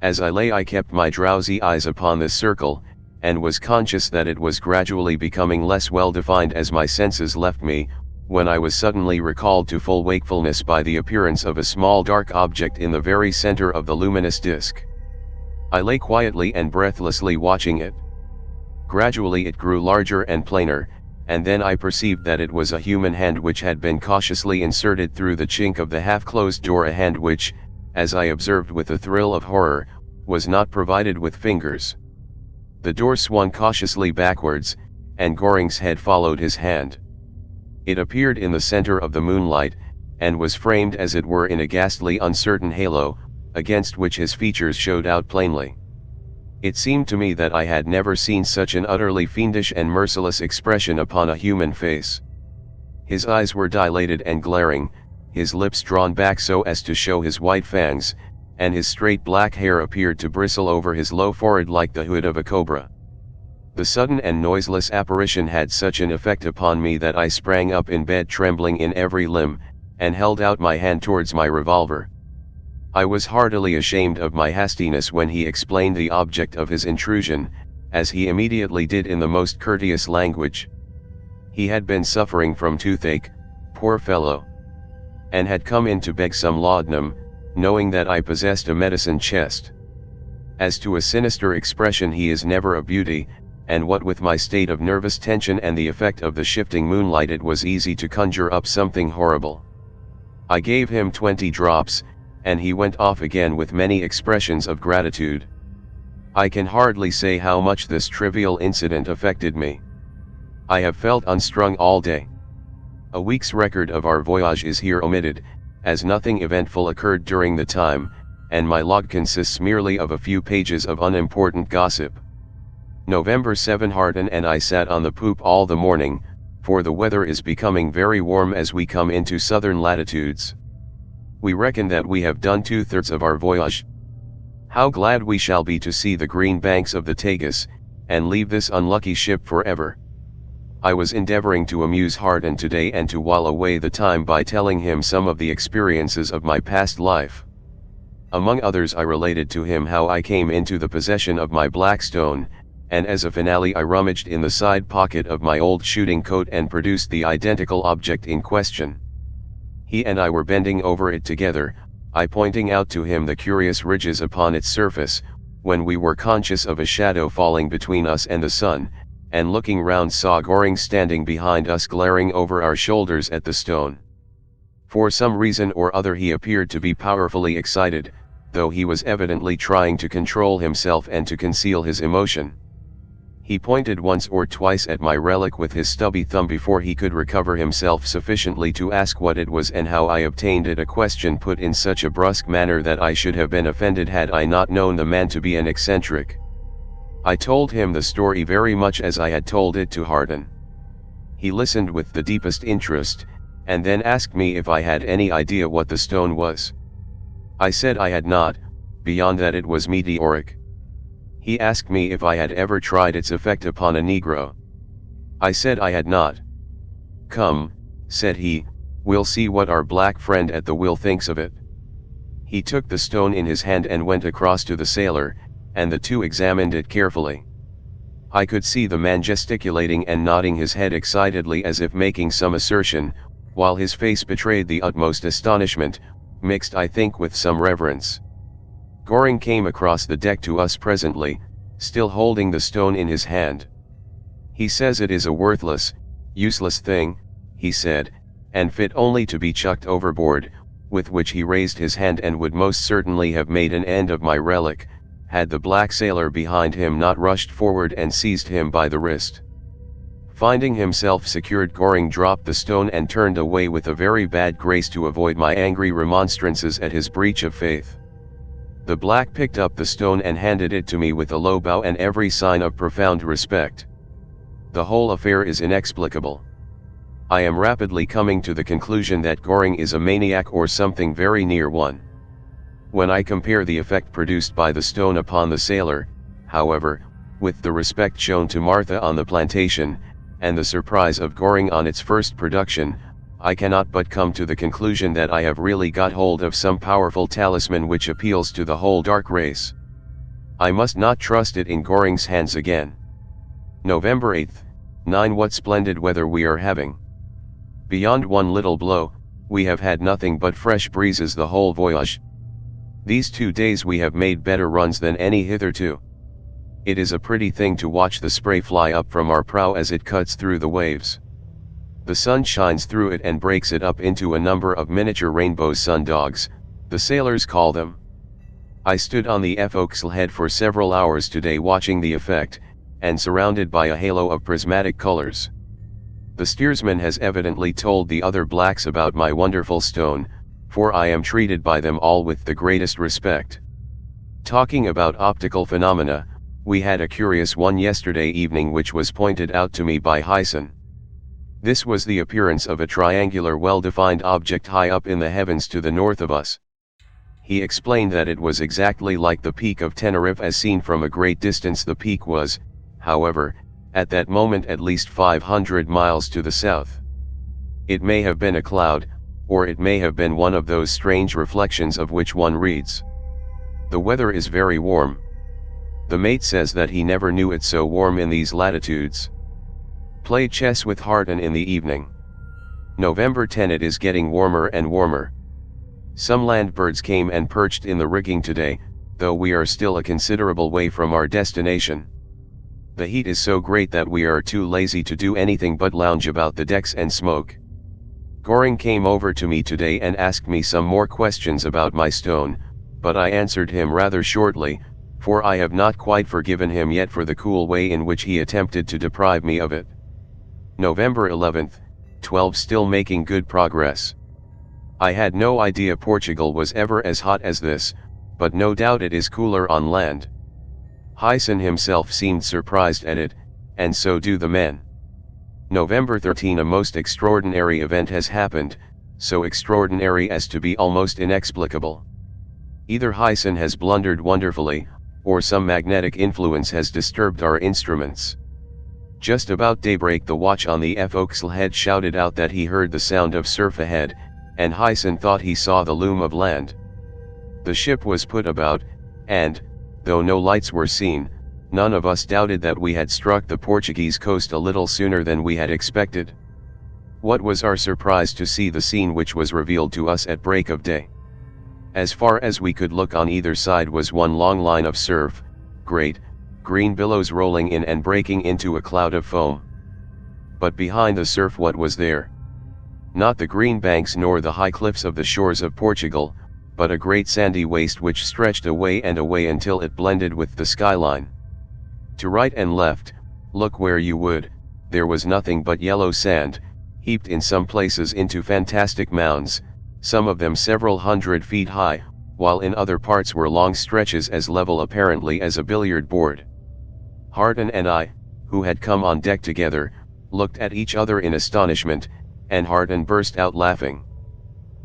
A: As I lay, I kept my drowsy eyes upon this circle, and was conscious that it was gradually becoming less well defined as my senses left me, when I was suddenly recalled to full wakefulness by the appearance of a small dark object in the very center of the luminous disk. I lay quietly and breathlessly watching it. Gradually it grew larger and plainer, and then I perceived that it was a human hand which had been cautiously inserted through the chink of the half-closed door, a hand which, as I observed with a thrill of horror, was not provided with fingers. The door swung cautiously backwards, and Goring's head followed his hand. It appeared in the center of the moonlight, and was framed as it were in a ghastly uncertain halo, against which his features showed out plainly. It seemed to me that I had never seen such an utterly fiendish and merciless expression upon a human face. His eyes were dilated and glaring, his lips drawn back so as to show his white fangs, and his straight black hair appeared to bristle over his low forehead like the hood of a cobra. The sudden and noiseless apparition had such an effect upon me that I sprang up in bed trembling in every limb, and held out my hand towards my revolver. I was heartily ashamed of my hastiness when he explained the object of his intrusion, as he immediately did in the most courteous language. He had been suffering from toothache, poor fellow, and had come in to beg some laudanum, knowing that I possessed a medicine chest. As to a sinister expression, he is never a beauty, and what with my state of nervous tension and the effect of the shifting moonlight, it was easy to conjure up something horrible. I gave him 20 drops, and he went off again with many expressions of gratitude. I can hardly say how much this trivial incident affected me. I have felt unstrung all day. A week's record of our voyage is here omitted, as nothing eventful occurred during the time, and my log consists merely of a few pages of unimportant gossip. November 7. Harden and I sat on the poop all the morning, for the weather is becoming very warm as we come into southern latitudes. We reckon that we have done 2/3 of our voyage. How glad we shall be to see the green banks of the Tagus, and leave this unlucky ship forever. I was endeavoring to amuse Harden today and to while away the time by telling him some of the experiences of my past life. Among others, I related to him how I came into the possession of my black stone, and as a finale I rummaged in the side pocket of my old shooting coat and produced the identical object in question. He and I were bending over it together, I pointing out to him the curious ridges upon its surface, when we were conscious of a shadow falling between us and the sun, and looking round saw Goring standing behind us glaring over our shoulders at the stone. For some reason or other he appeared to be powerfully excited, though he was evidently trying to control himself and to conceal his emotion. He pointed once or twice at my relic with his stubby thumb before he could recover himself sufficiently to ask what it was and how I obtained it, a question put in such a brusque manner that I should have been offended had I not known the man to be an eccentric. I told him the story very much as I had told it to Harden. He listened with the deepest interest, and then asked me if I had any idea what the stone was. I said I had not, beyond that it was meteoric. He asked me if I had ever tried its effect upon a Negro. I said I had not. "Come," said he, "we'll see what our black friend at the wheel thinks of it." He took the stone in his hand and went across to the sailor, and the two examined it carefully. I could see the man gesticulating and nodding his head excitedly as if making some assertion, while his face betrayed the utmost astonishment, mixed I think with some reverence. Goring came across the deck to us presently, still holding the stone in his hand. "He says it is a worthless, useless thing," he said, "and fit only to be chucked overboard," with which he raised his hand and would most certainly have made an end of my relic, had the black sailor behind him not rushed forward and seized him by the wrist. Finding himself secured, Goring dropped the stone and turned away with a very bad grace to avoid my angry remonstrances at his breach of faith. The black picked up the stone and handed it to me with a low bow and every sign of profound respect. The whole affair is inexplicable. I am rapidly coming to the conclusion that Goring is a maniac or something very near one. When I compare the effect produced by the stone upon the sailor, however, with the respect shown to Martha on the plantation, and the surprise of Goring on its first production, I cannot but come to the conclusion that I have really got hold of some powerful talisman which appeals to the whole dark race. I must not trust it in Goring's hands again. November 8th, 9. What splendid weather we are having. Beyond one little blow, we have had nothing but fresh breezes the whole voyage. These 2 days we have made better runs than any hitherto. It is a pretty thing to watch the spray fly up from our prow as it cuts through the waves. The sun shines through it and breaks it up into a number of miniature rainbow sun dogs, the sailors call them. I stood on the forecastle head for several hours today watching the effect, and surrounded by a halo of prismatic colors. The steersman has evidently told the other blacks about my wonderful stone, for I am treated by them all with the greatest respect. Talking about optical phenomena, we had a curious one yesterday evening which was pointed out to me by Hyson. This was the appearance of a triangular well-defined object high up in the heavens to the north of us. He explained that it was exactly like the peak of Tenerife as seen from a great distance. The peak was, however, at that moment at least 500 miles to the south. It may have been a cloud, or it may have been one of those strange reflections of which one reads. The weather is very warm. The mate says that he never knew it so warm in these latitudes. Play chess with Harton in the evening. November 10. It is getting warmer and warmer. Some land birds came and perched in the rigging today, though we are still a considerable way from our destination. The heat is so great that we are too lazy to do anything but lounge about the decks and smoke. Goring came over to me today and asked me some more questions about my stone, but I answered him rather shortly, for I have not quite forgiven him yet for the cool way in which he attempted to deprive me of it. November 11th, 12. Still making good progress. I had no idea Portugal was ever as hot as this, but no doubt it is cooler on land. Hyson himself seemed surprised at it, and so do the men. November 13. A most extraordinary event has happened, so extraordinary as to be almost inexplicable. Either Hyson has blundered wonderfully, or some magnetic influence has disturbed our instruments. Just about daybreak the watch on the forecastle head shouted out that he heard the sound of surf ahead, and Hyson thought he saw the loom of land. The ship was put about, and, though no lights were seen, none of us doubted that we had struck the Portuguese coast a little sooner than we had expected. What was our surprise to see the scene which was revealed to us at break of day. As far as we could look on either side was one long line of surf, great, green billows rolling in and breaking into a cloud of foam. But behind the surf what was there? Not the green banks nor the high cliffs of the shores of Portugal, but a great sandy waste which stretched away and away until it blended with the skyline. To right and left, look where you would, there was nothing but yellow sand, heaped in some places into fantastic mounds, some of them several hundred feet high, while in other parts were long stretches as level apparently as a billiard board. Harton and I, who had come on deck together, looked at each other in astonishment, and Harton burst out laughing.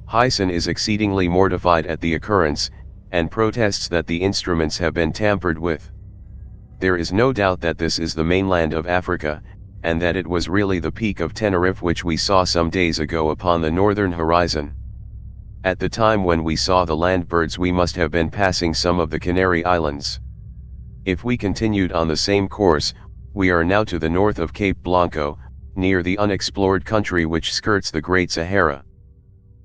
A: Hyson is exceedingly mortified at the occurrence, and protests that the instruments have been tampered with. There is no doubt that this is the mainland of Africa, and that it was really the peak of Tenerife which we saw some days ago upon the northern horizon. At the time when we saw the land birds we must have been passing some of the Canary Islands. If we continued on the same course, we are now to the north of Cape Blanco, near the unexplored country which skirts the Great Sahara.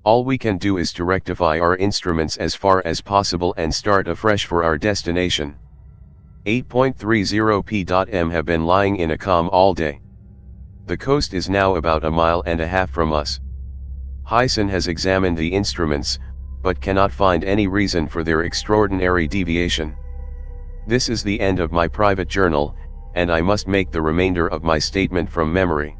A: All we can do is to rectify our instruments as far as possible and start afresh for our destination. 8.30 p.m. have been lying in a calm all day. The coast is now about 1.5 miles from us. Hyson has examined the instruments, but cannot find any reason for their extraordinary deviation. This is the end of my private journal, and I must make the remainder of my statement from memory.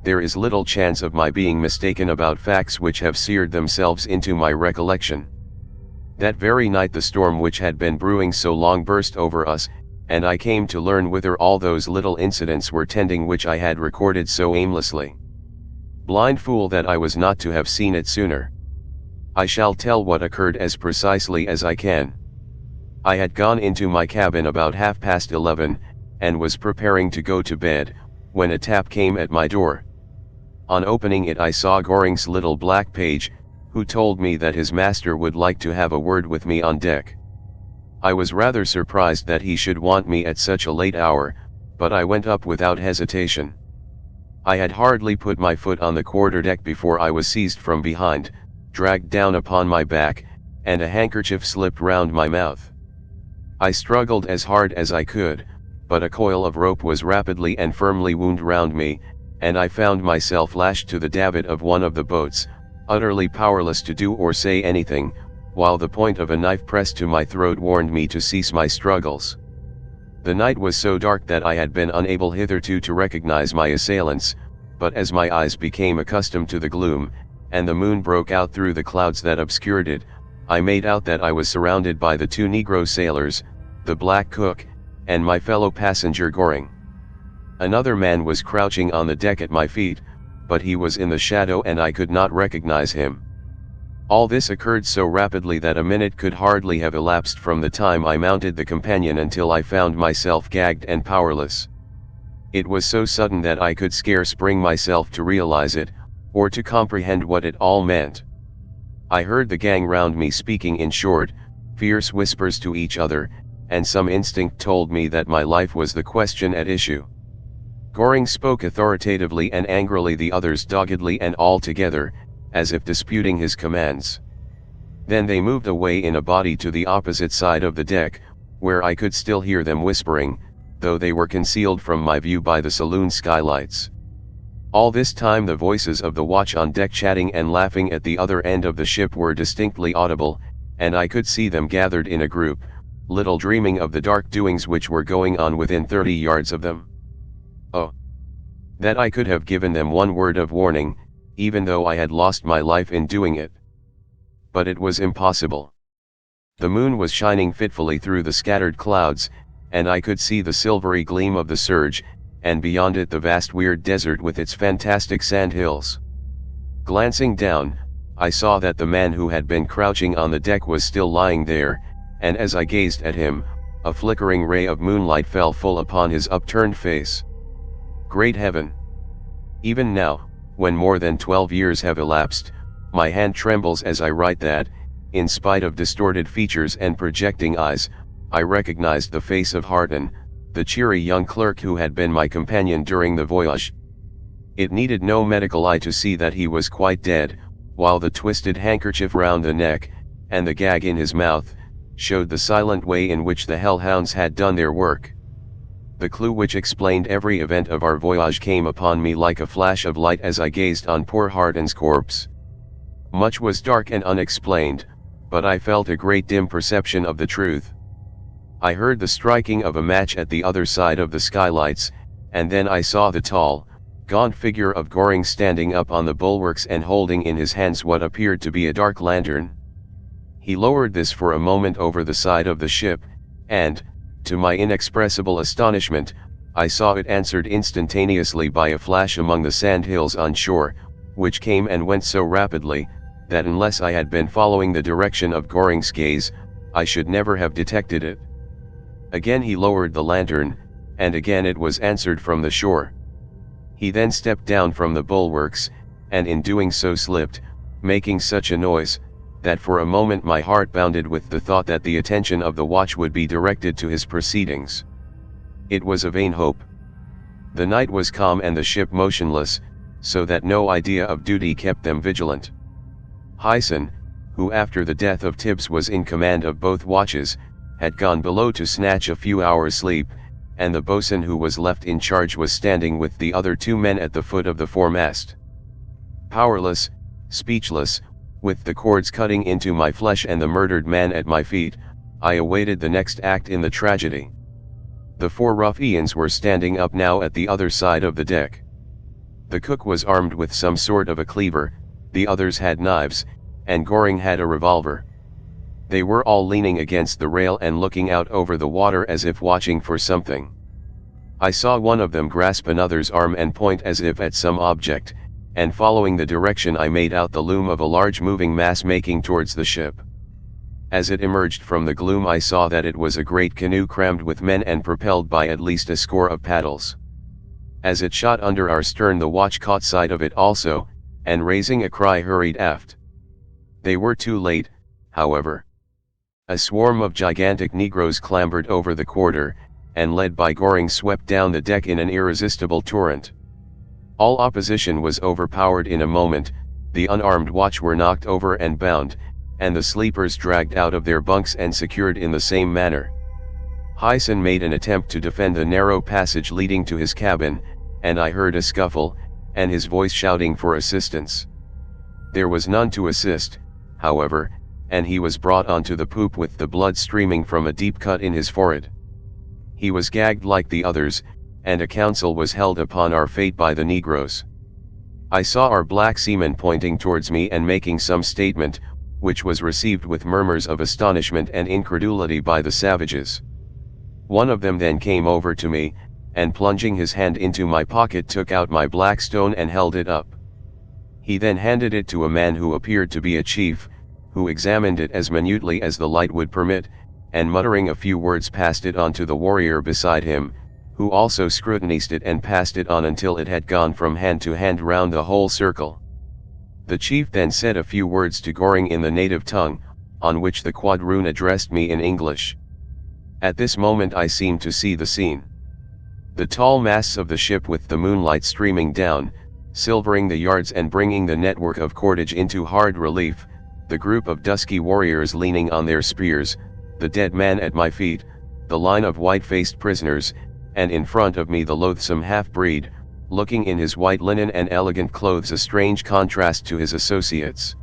A: There is little chance of my being mistaken about facts which have seared themselves into my recollection. That very night the storm which had been brewing so long burst over us, and I came to learn whither all those little incidents were tending which I had recorded so aimlessly. Blind fool that I was not to have seen it sooner. I shall tell what occurred as precisely as I can. I had gone into my cabin about 11:30, and was preparing to go to bed, when a tap came at my door. On opening it I saw Goring's little black page, who told me that his master would like to have a word with me on deck. I was rather surprised that he should want me at such a late hour, but I went up without hesitation. I had hardly put my foot on the quarterdeck before I was seized from behind, dragged down upon my back, and a handkerchief slipped round my mouth. I struggled as hard as I could, but a coil of rope was rapidly and firmly wound round me, and I found myself lashed to the davit of one of the boats, utterly powerless to do or say anything, while the point of a knife pressed to my throat warned me to cease my struggles. The night was so dark that I had been unable hitherto to recognize my assailants, but as my eyes became accustomed to the gloom, and the moon broke out through the clouds that obscured it, I made out that I was surrounded by the two Negro sailors, the black cook, and my fellow passenger Goring. Another man was crouching on the deck at my feet, but he was in the shadow and I could not recognize him. All this occurred so rapidly that a minute could hardly have elapsed from the time I mounted the companion until I found myself gagged and powerless. It was so sudden that I could scarce bring myself to realize it, or to comprehend what it all meant. I heard the gang round me speaking in short, fierce whispers to each other, and some instinct told me that my life was the question at issue. Goring spoke authoritatively and angrily, the others doggedly and all together, as if disputing his commands. Then they moved away in a body to the opposite side of the deck, where I could still hear them whispering, though they were concealed from my view by the saloon skylights. All this time the voices of the watch on deck chatting and laughing at the other end of the ship were distinctly audible, and I could see them gathered in a group, little dreaming of the dark doings which were going on within 30 yards of them. Oh! That I could have given them one word of warning, even though I had lost my life in doing it. But it was impossible. The moon was shining fitfully through the scattered clouds, and I could see the silvery gleam of the surge, and beyond it the vast weird desert with its fantastic sand hills. Glancing down, I saw that the man who had been crouching on the deck was still lying there, and as I gazed at him, a flickering ray of moonlight fell full upon his upturned face. Great heaven! Even now, when more than 12 years have elapsed, my hand trembles as I write that, in spite of distorted features and projecting eyes, I recognized the face of Harden, the cheery young clerk who had been my companion during the voyage. It needed no medical eye to see that he was quite dead, while the twisted handkerchief round the neck, and the gag in his mouth, showed the silent way in which the hellhounds had done their work. The clue which explained every event of our voyage came upon me like a flash of light as I gazed on poor Harden's corpse. Much was dark and unexplained, but I felt a great dim perception of the truth. I heard the striking of a match at the other side of the skylights, and then I saw the tall, gaunt figure of Goring standing up on the bulwarks and holding in his hands what appeared to be a dark lantern. He lowered this for a moment over the side of the ship, and, to my inexpressible astonishment, I saw it answered instantaneously by a flash among the sand hills on shore, which came and went so rapidly, that unless I had been following the direction of Goring's gaze, I should never have detected it. Again he lowered the lantern, and again it was answered from the shore. He then stepped down from the bulwarks, and in doing so slipped, making such a noise, that for a moment my heart bounded with the thought that the attention of the watch would be directed to his proceedings. It was a vain hope. The night was calm and the ship motionless, so that no idea of duty kept them vigilant. Hyson, who after the death of Tibbs was in command of both watches, had gone below to snatch a few hours' sleep, and the boatswain who was left in charge was standing with the other two men at the foot of the foremast. Powerless, speechless, with the cords cutting into my flesh and the murdered man at my feet, I awaited the next act in the tragedy. The 4 ruffians were standing up now at the other side of the deck. The cook was armed with some sort of a cleaver, the others had knives, and Goring had a revolver. They were all leaning against the rail and looking out over the water as if watching for something. I saw one of them grasp another's arm and point as if at some object, and following the direction I made out the loom of a large moving mass making towards the ship. As it emerged from the gloom I saw that it was a great canoe crammed with men and propelled by at least a score of paddles. As it shot under our stern the watch caught sight of it also, and raising a cry hurried aft. They were too late, however. A swarm of gigantic Negroes clambered over the quarter, and led by Goring swept down the deck in an irresistible torrent. All opposition was overpowered in a moment, the unarmed watch were knocked over and bound, and the sleepers dragged out of their bunks and secured in the same manner. Hyson made an attempt to defend the narrow passage leading to his cabin, and I heard a scuffle, and his voice shouting for assistance. There was none to assist, however, and he was brought onto the poop with the blood streaming from a deep cut in his forehead. He was gagged like the others, and a council was held upon our fate by the Negroes. I saw our black seamen pointing towards me and making some statement, which was received with murmurs of astonishment and incredulity by the savages. One of them then came over to me, and plunging his hand into my pocket took out my black stone and held it up. He then handed it to a man who appeared to be a chief, who examined it as minutely as the light would permit, and muttering a few words passed it on to the warrior beside him, who also scrutinized it and passed it on until it had gone from hand to hand round the whole circle. The chief then said a few words to Goring in the native tongue, on which the quadroon addressed me in English. At this moment I seemed to see the scene. The tall masts of the ship with the moonlight streaming down, silvering the yards and bringing the network of cordage into hard relief, the group of dusky warriors leaning on their spears, the dead man at my feet, the line of white-faced prisoners, and in front of me the loathsome half-breed, looking in his white linen and elegant clothes a strange contrast to his associates.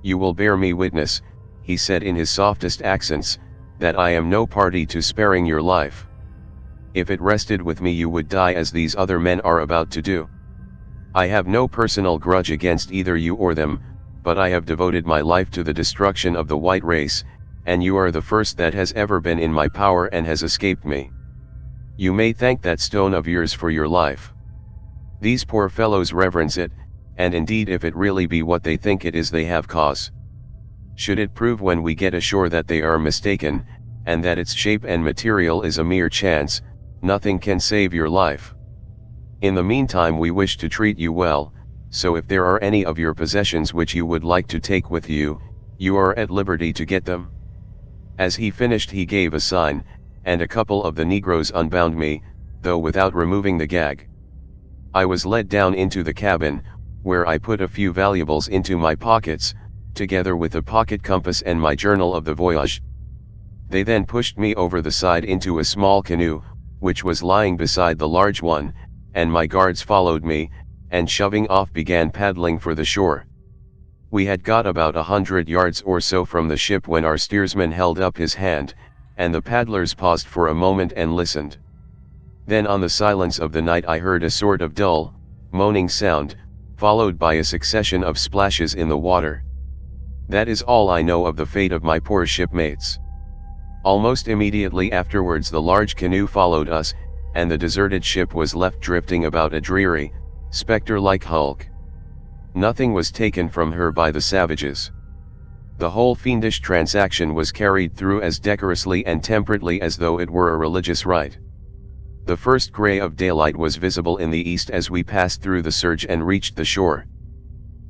A: "You will bear me witness," he said in his softest accents, "that I am no party to sparing your life. If it rested with me you would die as these other men are about to do. I have no personal grudge against either you or them, but I have devoted my life to the destruction of the white race, and you are the first that has ever been in my power and has escaped me. You may thank that stone of yours for your life. These poor fellows reverence it, and indeed if it really be what they think it is they have cause. Should it prove when we get ashore that they are mistaken, and that its shape and material is a mere chance, nothing can save your life. In the meantime we wish to treat you well, so if there are any of your possessions which you would like to take with you, you are at liberty to get them." As he finished he gave a sign, and a couple of the Negroes unbound me, though without removing the gag. I was led down into the cabin, where I put a few valuables into my pockets, together with a pocket compass and my journal of the voyage. They then pushed me over the side into a small canoe, which was lying beside the large one, and my guards followed me, and shoving off began paddling for the shore. We had got about 100 yards or so from the ship when our steersman held up his hand, and the paddlers paused for a moment and listened. Then on the silence of the night I heard a sort of dull, moaning sound, followed by a succession of splashes in the water. That is all I know of the fate of my poor shipmates. Almost immediately afterwards the large canoe followed us, and the deserted ship was left drifting about a dreary, spectre-like hulk. Nothing was taken from her by the savages. The whole fiendish transaction was carried through as decorously and temperately as though it were a religious rite. The first grey of daylight was visible in the east as we passed through the surge and reached the shore.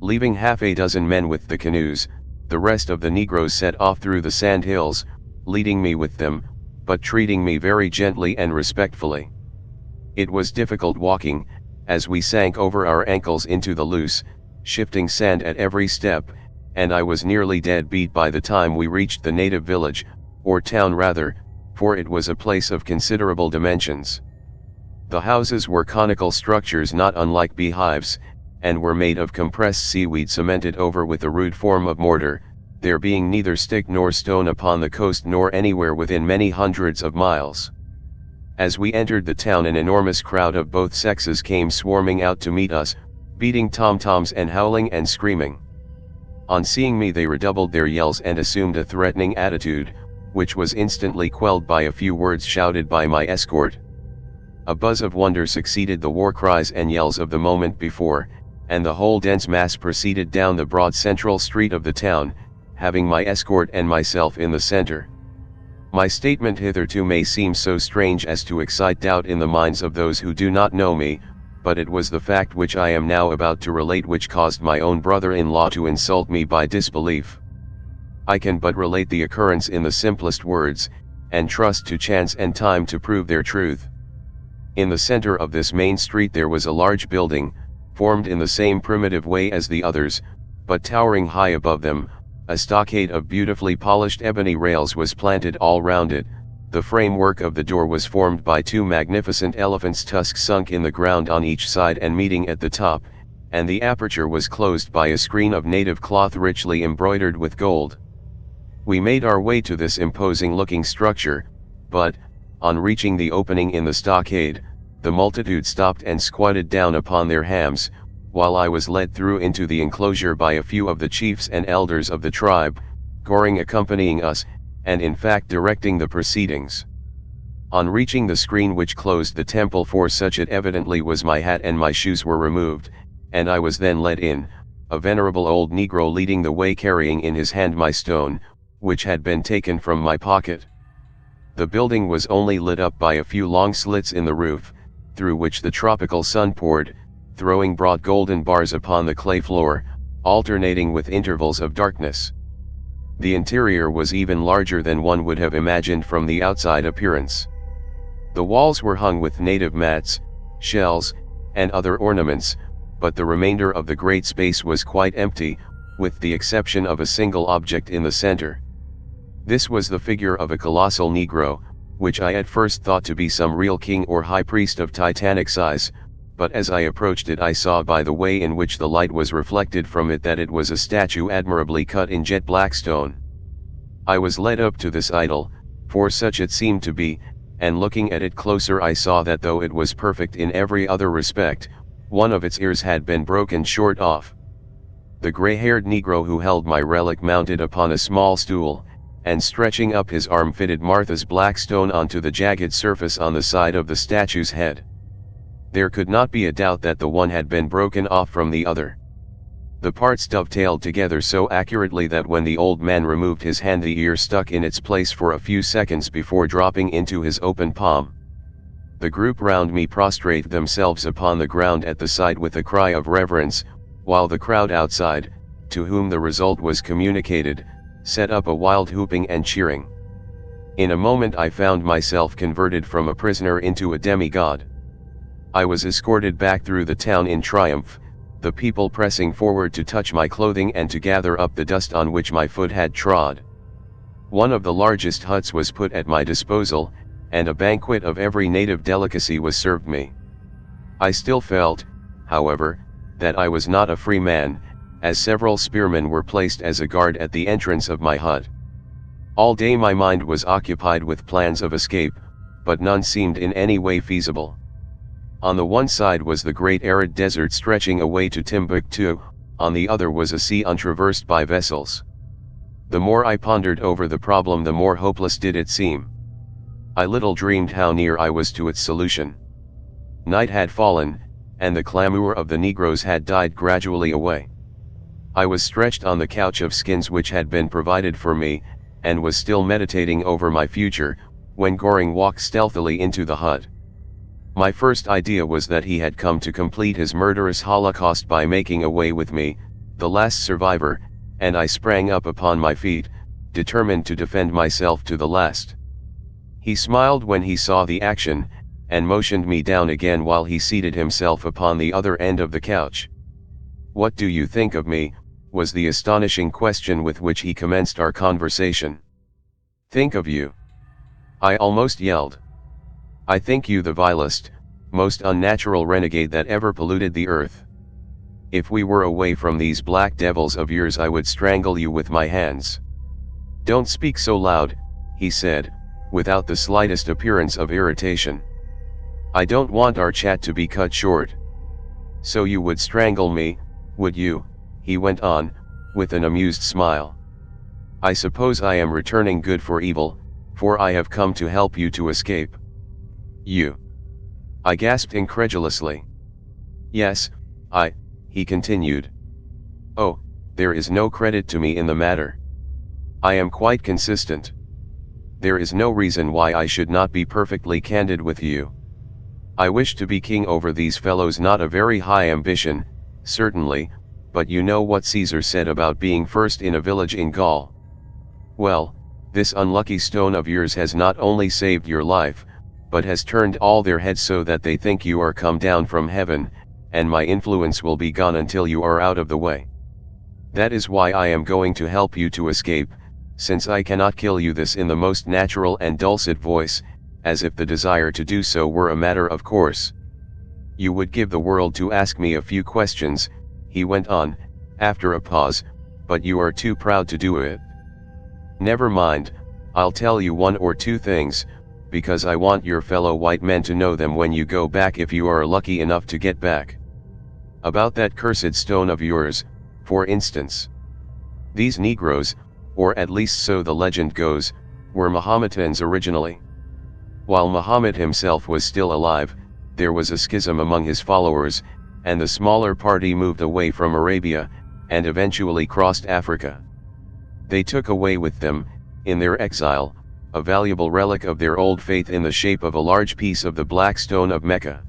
A: Leaving half a dozen men with the canoes, the rest of the Negroes set off through the sand hills, leading me with them, but treating me very gently and respectfully. It was difficult walking, as we sank over our ankles into the loose, shifting sand at every step, and I was nearly dead beat by the time we reached the native village, or town rather, for it was a place of considerable dimensions. The houses were conical structures not unlike beehives, and were made of compressed seaweed cemented over with a rude form of mortar, there being neither stick nor stone upon the coast nor anywhere within many hundreds of miles. As we entered the town, an enormous crowd of both sexes came swarming out to meet us, beating tom-toms and howling and screaming. On seeing me, they redoubled their yells and assumed a threatening attitude, which was instantly quelled by a few words shouted by my escort. A buzz of wonder succeeded the war cries and yells of the moment before, and the whole dense mass proceeded down the broad central street of the town, having my escort and myself in the center. My statement hitherto may seem so strange as to excite doubt in the minds of those who do not know me, but it was the fact which I am now about to relate which caused my own brother-in-law to insult me by disbelief. I can but relate the occurrence in the simplest words, and trust to chance and time to prove their truth. In the center of this main street there was a large building, formed in the same primitive way as the others, but towering high above them. A stockade of beautifully polished ebony rails was planted all round it. The framework of the door was formed by two magnificent elephants' tusks sunk in the ground on each side and meeting at the top, and the aperture was closed by a screen of native cloth richly embroidered with gold. We made our way to this imposing-looking structure, but, on reaching the opening in the stockade, the multitude stopped and squatted down upon their hams, while I was led through into the enclosure by a few of the chiefs and elders of the tribe, Goring accompanying us, and in fact directing the proceedings. On reaching the screen which closed the temple, for such it evidently was, my hat and my shoes were removed, and I was then led in, a venerable old negro leading the way, carrying in his hand my stone, which had been taken from my pocket. The building was only lit up by a few long slits in the roof, through which the tropical sun poured, throwing broad golden bars upon the clay floor, alternating with intervals of darkness. The interior was even larger than one would have imagined from the outside appearance. The walls were hung with native mats, shells, and other ornaments, but the remainder of the great space was quite empty, with the exception of a single object in the center. This was the figure of a colossal Negro, which I at first thought to be some real king or high priest of titanic size, but as I approached it I saw by the way in which the light was reflected from it that it was a statue admirably cut in jet black stone. I was led up to this idol, for such it seemed to be, and looking at it closer I saw that though it was perfect in every other respect, one of its ears had been broken short off. The gray-haired Negro who held my relic mounted upon a small stool, and stretching up his arm fitted Martha's black stone onto the jagged surface on the side of the statue's head. There could not be a doubt that the one had been broken off from the other. The parts dovetailed together so accurately that when the old man removed his hand the ear stuck in its place for a few seconds before dropping into his open palm. The group round me prostrate themselves upon the ground at the sight with a cry of reverence, while the crowd outside, to whom the result was communicated, set up a wild whooping and cheering. In a moment I found myself converted from a prisoner into a demigod. I was escorted back through the town in triumph, the people pressing forward to touch my clothing and to gather up the dust on which my foot had trod. One of the largest huts was put at my disposal, and a banquet of every native delicacy was served me. I still felt, however, that I was not a free man, as several spearmen were placed as a guard at the entrance of my hut. All day my mind was occupied with plans of escape, but none seemed in any way feasible. On the one side was the great arid desert stretching away to Timbuktu, on the other was a sea untraversed by vessels. The more I pondered over the problem the more hopeless did it seem. I little dreamed how near I was to its solution. Night had fallen, and the clamor of the Negroes had died gradually away. I was stretched on the couch of skins which had been provided for me, and was still meditating over my future, when Goring walked stealthily into the hut. My first idea was that he had come to complete his murderous holocaust by making away with me, the last survivor, and I sprang up upon my feet, determined to defend myself to the last. He smiled when he saw the action, and motioned me down again while he seated himself upon the other end of the couch. "What do you think of me?" was the astonishing question with which he commenced our conversation. "Think of you?" I almost yelled. "I think you the vilest, most unnatural renegade that ever polluted the earth. If we were away from these black devils of yours I would strangle you with my hands." "Don't speak so loud," he said, without the slightest appearance of irritation. "I don't want our chat to be cut short." "So you would strangle me, would you?" he went on, with an amused smile. "I suppose I am returning good for evil, for I have come to help you to escape." "You?" I gasped incredulously. "Yes, he continued. "Oh, there is no credit to me in the matter. I am quite consistent. There is no reason why I should not be perfectly candid with you. I wish to be king over these fellows, not a very high ambition, certainly, but you know what Caesar said about being first in a village in Gaul. Well, this unlucky stone of yours has not only saved your life, but has turned all their heads so that they think you are come down from heaven, and my influence will be gone until you are out of the way. That is why I am going to help you to escape, since I cannot kill you." This in the most natural and dulcet voice, as if the desire to do so were a matter of course. "You would give the world to ask me a few questions," he went on, after a pause, "but you are too proud to do it. Never mind, I'll tell you one or two things, because I want your fellow white men to know them when you go back, if you are lucky enough to get back. About that cursed stone of yours, for instance. These Negroes, or at least so the legend goes, were Mahometans originally. While Muhammad himself was still alive, there was a schism among his followers, and the smaller party moved away from Arabia, and eventually crossed Africa. They took away with them, in their exile, a valuable relic of their old faith in the shape of a large piece of the Black Stone of Mecca.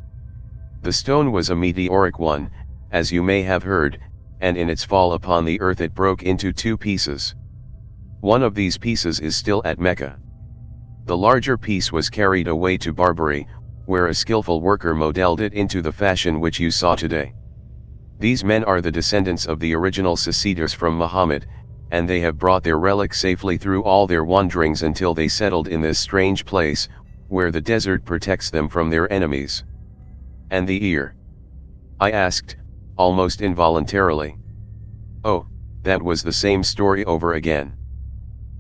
A: The stone was a meteoric one, as you may have heard, and in its fall upon the earth it broke into two pieces. One of these pieces is still at Mecca. The larger piece was carried away to Barbary, where a skillful worker modeled it into the fashion which you saw today. These men are the descendants of the original seceders from Muhammad, and they have brought their relic safely through all their wanderings until they settled in this strange place, where the desert protects them from their enemies." "And the ear?" I asked, almost involuntarily. "Oh, that was the same story over again.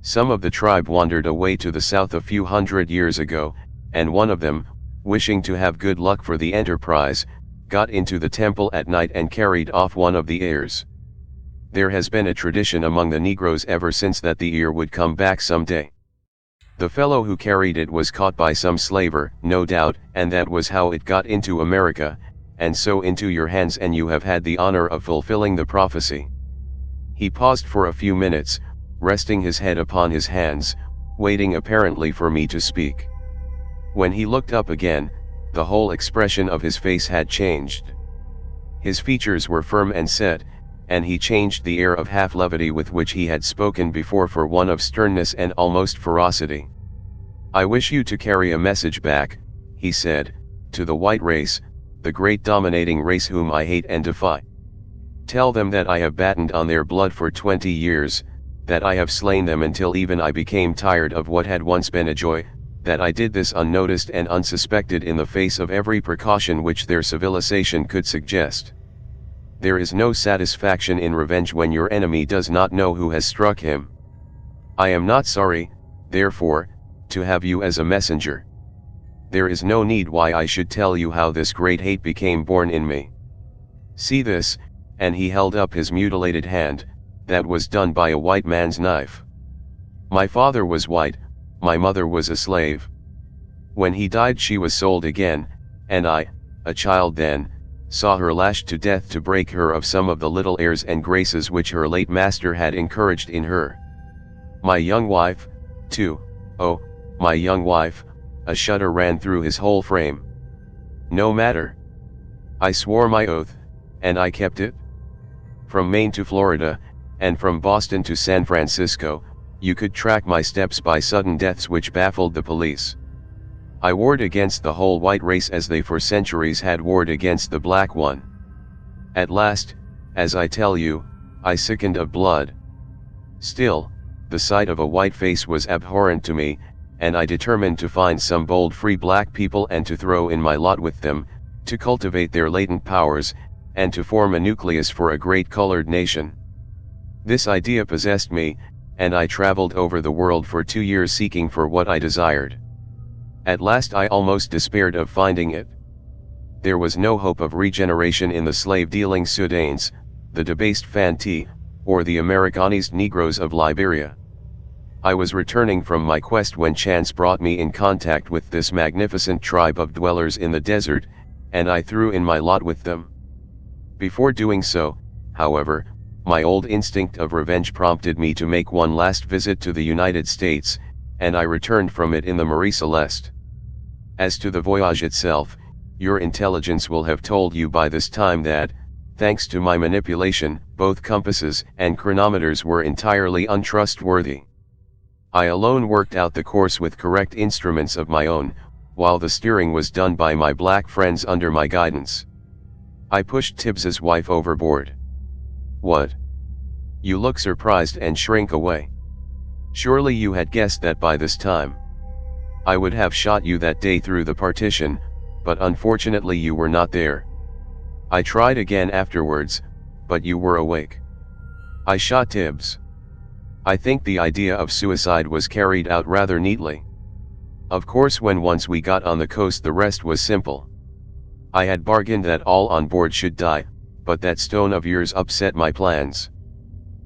A: Some of the tribe wandered away to the south a few hundred years ago, and one of them, wishing to have good luck for the enterprise, got into the temple at night and carried off one of the ears. There has been a tradition among the Negroes ever since that the ear would come back someday. The fellow who carried it was caught by some slaver, no doubt, and that was how it got into America, and so into your hands, and you have had the honor of fulfilling the prophecy." He paused for a few minutes, resting his head upon his hands, waiting apparently for me to speak. When he looked up again, the whole expression of his face had changed. His features were firm and set, and he changed the air of half-levity with which he had spoken before for one of sternness and almost ferocity. "I wish you to carry a message back," he said, "to the white race, the great dominating race whom I hate and defy. Tell them that I have battened on their blood for 20 years, that I have slain them until even I became tired of what had once been a joy, that I did this unnoticed and unsuspected in the face of every precaution which their civilization could suggest. There is no satisfaction in revenge when your enemy does not know who has struck him. I am not sorry, therefore, to have you as a messenger. There is no need why I should tell you how this great hate became born in me. See this," and he held up his mutilated hand, "that was done by a white man's knife. My father was white, my mother was a slave. When he died she was sold again, and I, a child then, saw her lashed to death to break her of some of the little airs and graces which her late master had encouraged in her. My young wife, too, oh, my young wife," a shudder ran through his whole frame. "No matter. I swore my oath, and I kept it. From Maine to Florida, and from Boston to San Francisco, you could track my steps by sudden deaths which baffled the police. I warred against the whole white race as they for centuries had warred against the black one. At last, as I tell you, I sickened of blood. Still, the sight of a white face was abhorrent to me, and I determined to find some bold free black people and to throw in my lot with them, to cultivate their latent powers, and to form a nucleus for a great colored nation. This idea possessed me, and I traveled over the world for 2 years seeking for what I desired. At last I almost despaired of finding it. There was no hope of regeneration in the slave-dealing Sudanes, the debased Fanti, or the Americanized Negroes of Liberia. I was returning from my quest when chance brought me in contact with this magnificent tribe of dwellers in the desert, and I threw in my lot with them. Before doing so, however, my old instinct of revenge prompted me to make one last visit to the United States, and I returned from it in the Marie Celeste. As to the voyage itself, your intelligence will have told you by this time that, thanks to my manipulation, both compasses and chronometers were entirely untrustworthy. I alone worked out the course with correct instruments of my own, while the steering was done by my black friends under my guidance. I pushed Tibbs's wife overboard. What? You look surprised and shrink away. Surely you had guessed that by this time. I would have shot you that day through the partition, but unfortunately you were not there. I tried again afterwards, but you were awake. I shot Tibbs. I think the idea of suicide was carried out rather neatly. Of course, when once we got on the coast, the rest was simple. I had bargained that all on board should die, but that stone of yours upset my plans.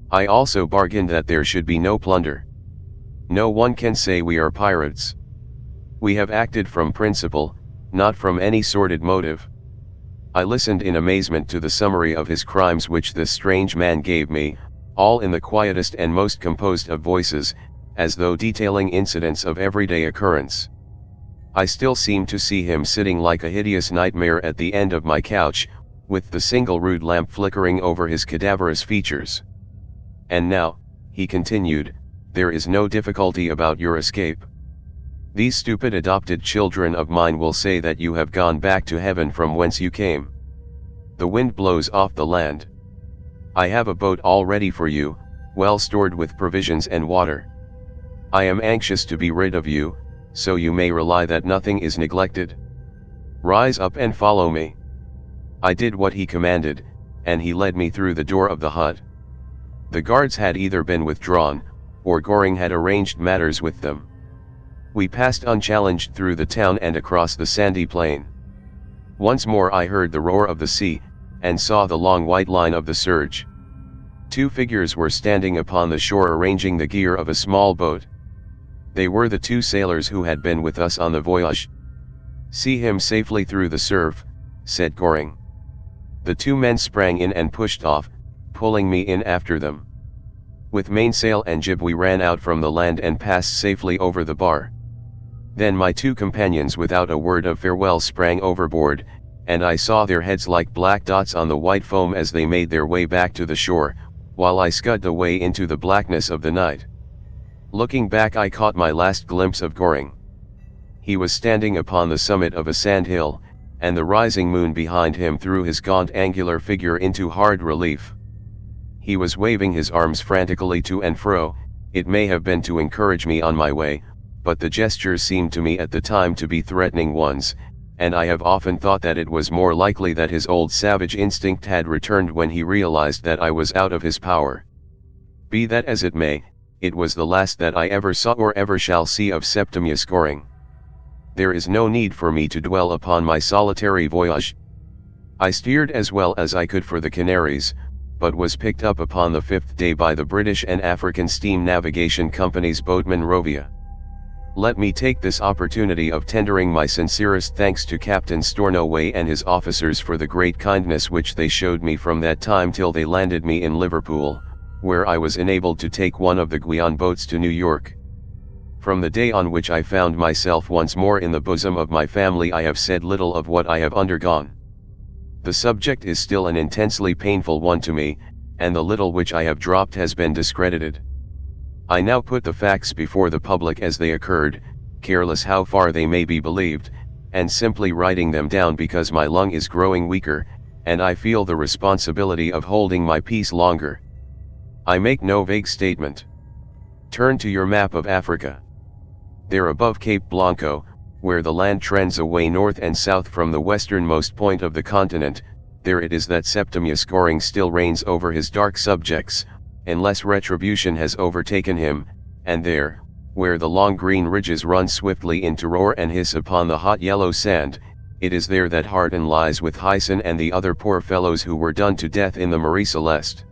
A: I also bargained that there should be no plunder. No one can say we are pirates. We have acted from principle, not from any sordid motive. I listened in amazement to the summary of his crimes which this strange man gave me, all in the quietest and most composed of voices, as though detailing incidents of everyday occurrence. I still seemed to see him sitting like a hideous nightmare at the end of my couch, with the single rude lamp flickering over his cadaverous features. And now, he continued, there is no difficulty about your escape. These stupid adopted children of mine will say that you have gone back to heaven from whence you came. The wind blows off the land. I have a boat all ready for you, well stored with provisions and water. I am anxious to be rid of you, so you may rely that nothing is neglected. Rise up and follow me. I did what he commanded, and he led me through the door of the hut. The guards had either been withdrawn, or Goring had arranged matters with them. We passed unchallenged through the town and across the sandy plain. Once more I heard the roar of the sea, and saw the long white line of the surge. 2 figures were standing upon the shore arranging the gear of a small boat. They were the 2 sailors who had been with us on the voyage. See him safely through the surf, said Goring. The 2 men sprang in and pushed off, pulling me in after them. With mainsail and jib we ran out from the land and passed safely over the bar. Then my 2 companions without a word of farewell sprang overboard, and I saw their heads like black dots on the white foam as they made their way back to the shore, while I scudded away into the blackness of the night. Looking back, I caught my last glimpse of Goring. He was standing upon the summit of a sand hill, and the rising moon behind him threw his gaunt angular figure into hard relief. He was waving his arms frantically to and fro. It may have been to encourage me on my way, but the gestures seemed to me at the time to be threatening ones, and I have often thought that it was more likely that his old savage instinct had returned when he realized that I was out of his power. Be that as it may, it was the last that I ever saw or ever shall see of Septimius Goring. There is no need for me to dwell upon my solitary voyage. I steered as well as I could for the Canaries, but was picked up upon the 5th day by the British and African Steam Navigation Company's boatman Rovia. Let me take this opportunity of tendering my sincerest thanks to Captain Stornoway and his officers for the great kindness which they showed me from that time till they landed me in Liverpool, where I was enabled to take one of the Guiana boats to New York. From the day on which I found myself once more in the bosom of my family, I have said little of what I have undergone. The subject is still an intensely painful one to me, and the little which I have dropped has been discredited. I now put the facts before the public as they occurred, careless how far they may be believed, and simply writing them down because my lung is growing weaker, and I feel the responsibility of holding my peace longer. I make no vague statement. Turn to your map of Africa. There above Cape Blanco, where the land trends away north and south from the westernmost point of the continent, there it is that Septimius Goring still reigns over his dark subjects, unless retribution has overtaken him, and there, where the long green ridges run swiftly in to roar and hiss upon the hot yellow sand, it is there that Harton lies with Hyson and the other poor fellows who were done to death in the Marie Celeste.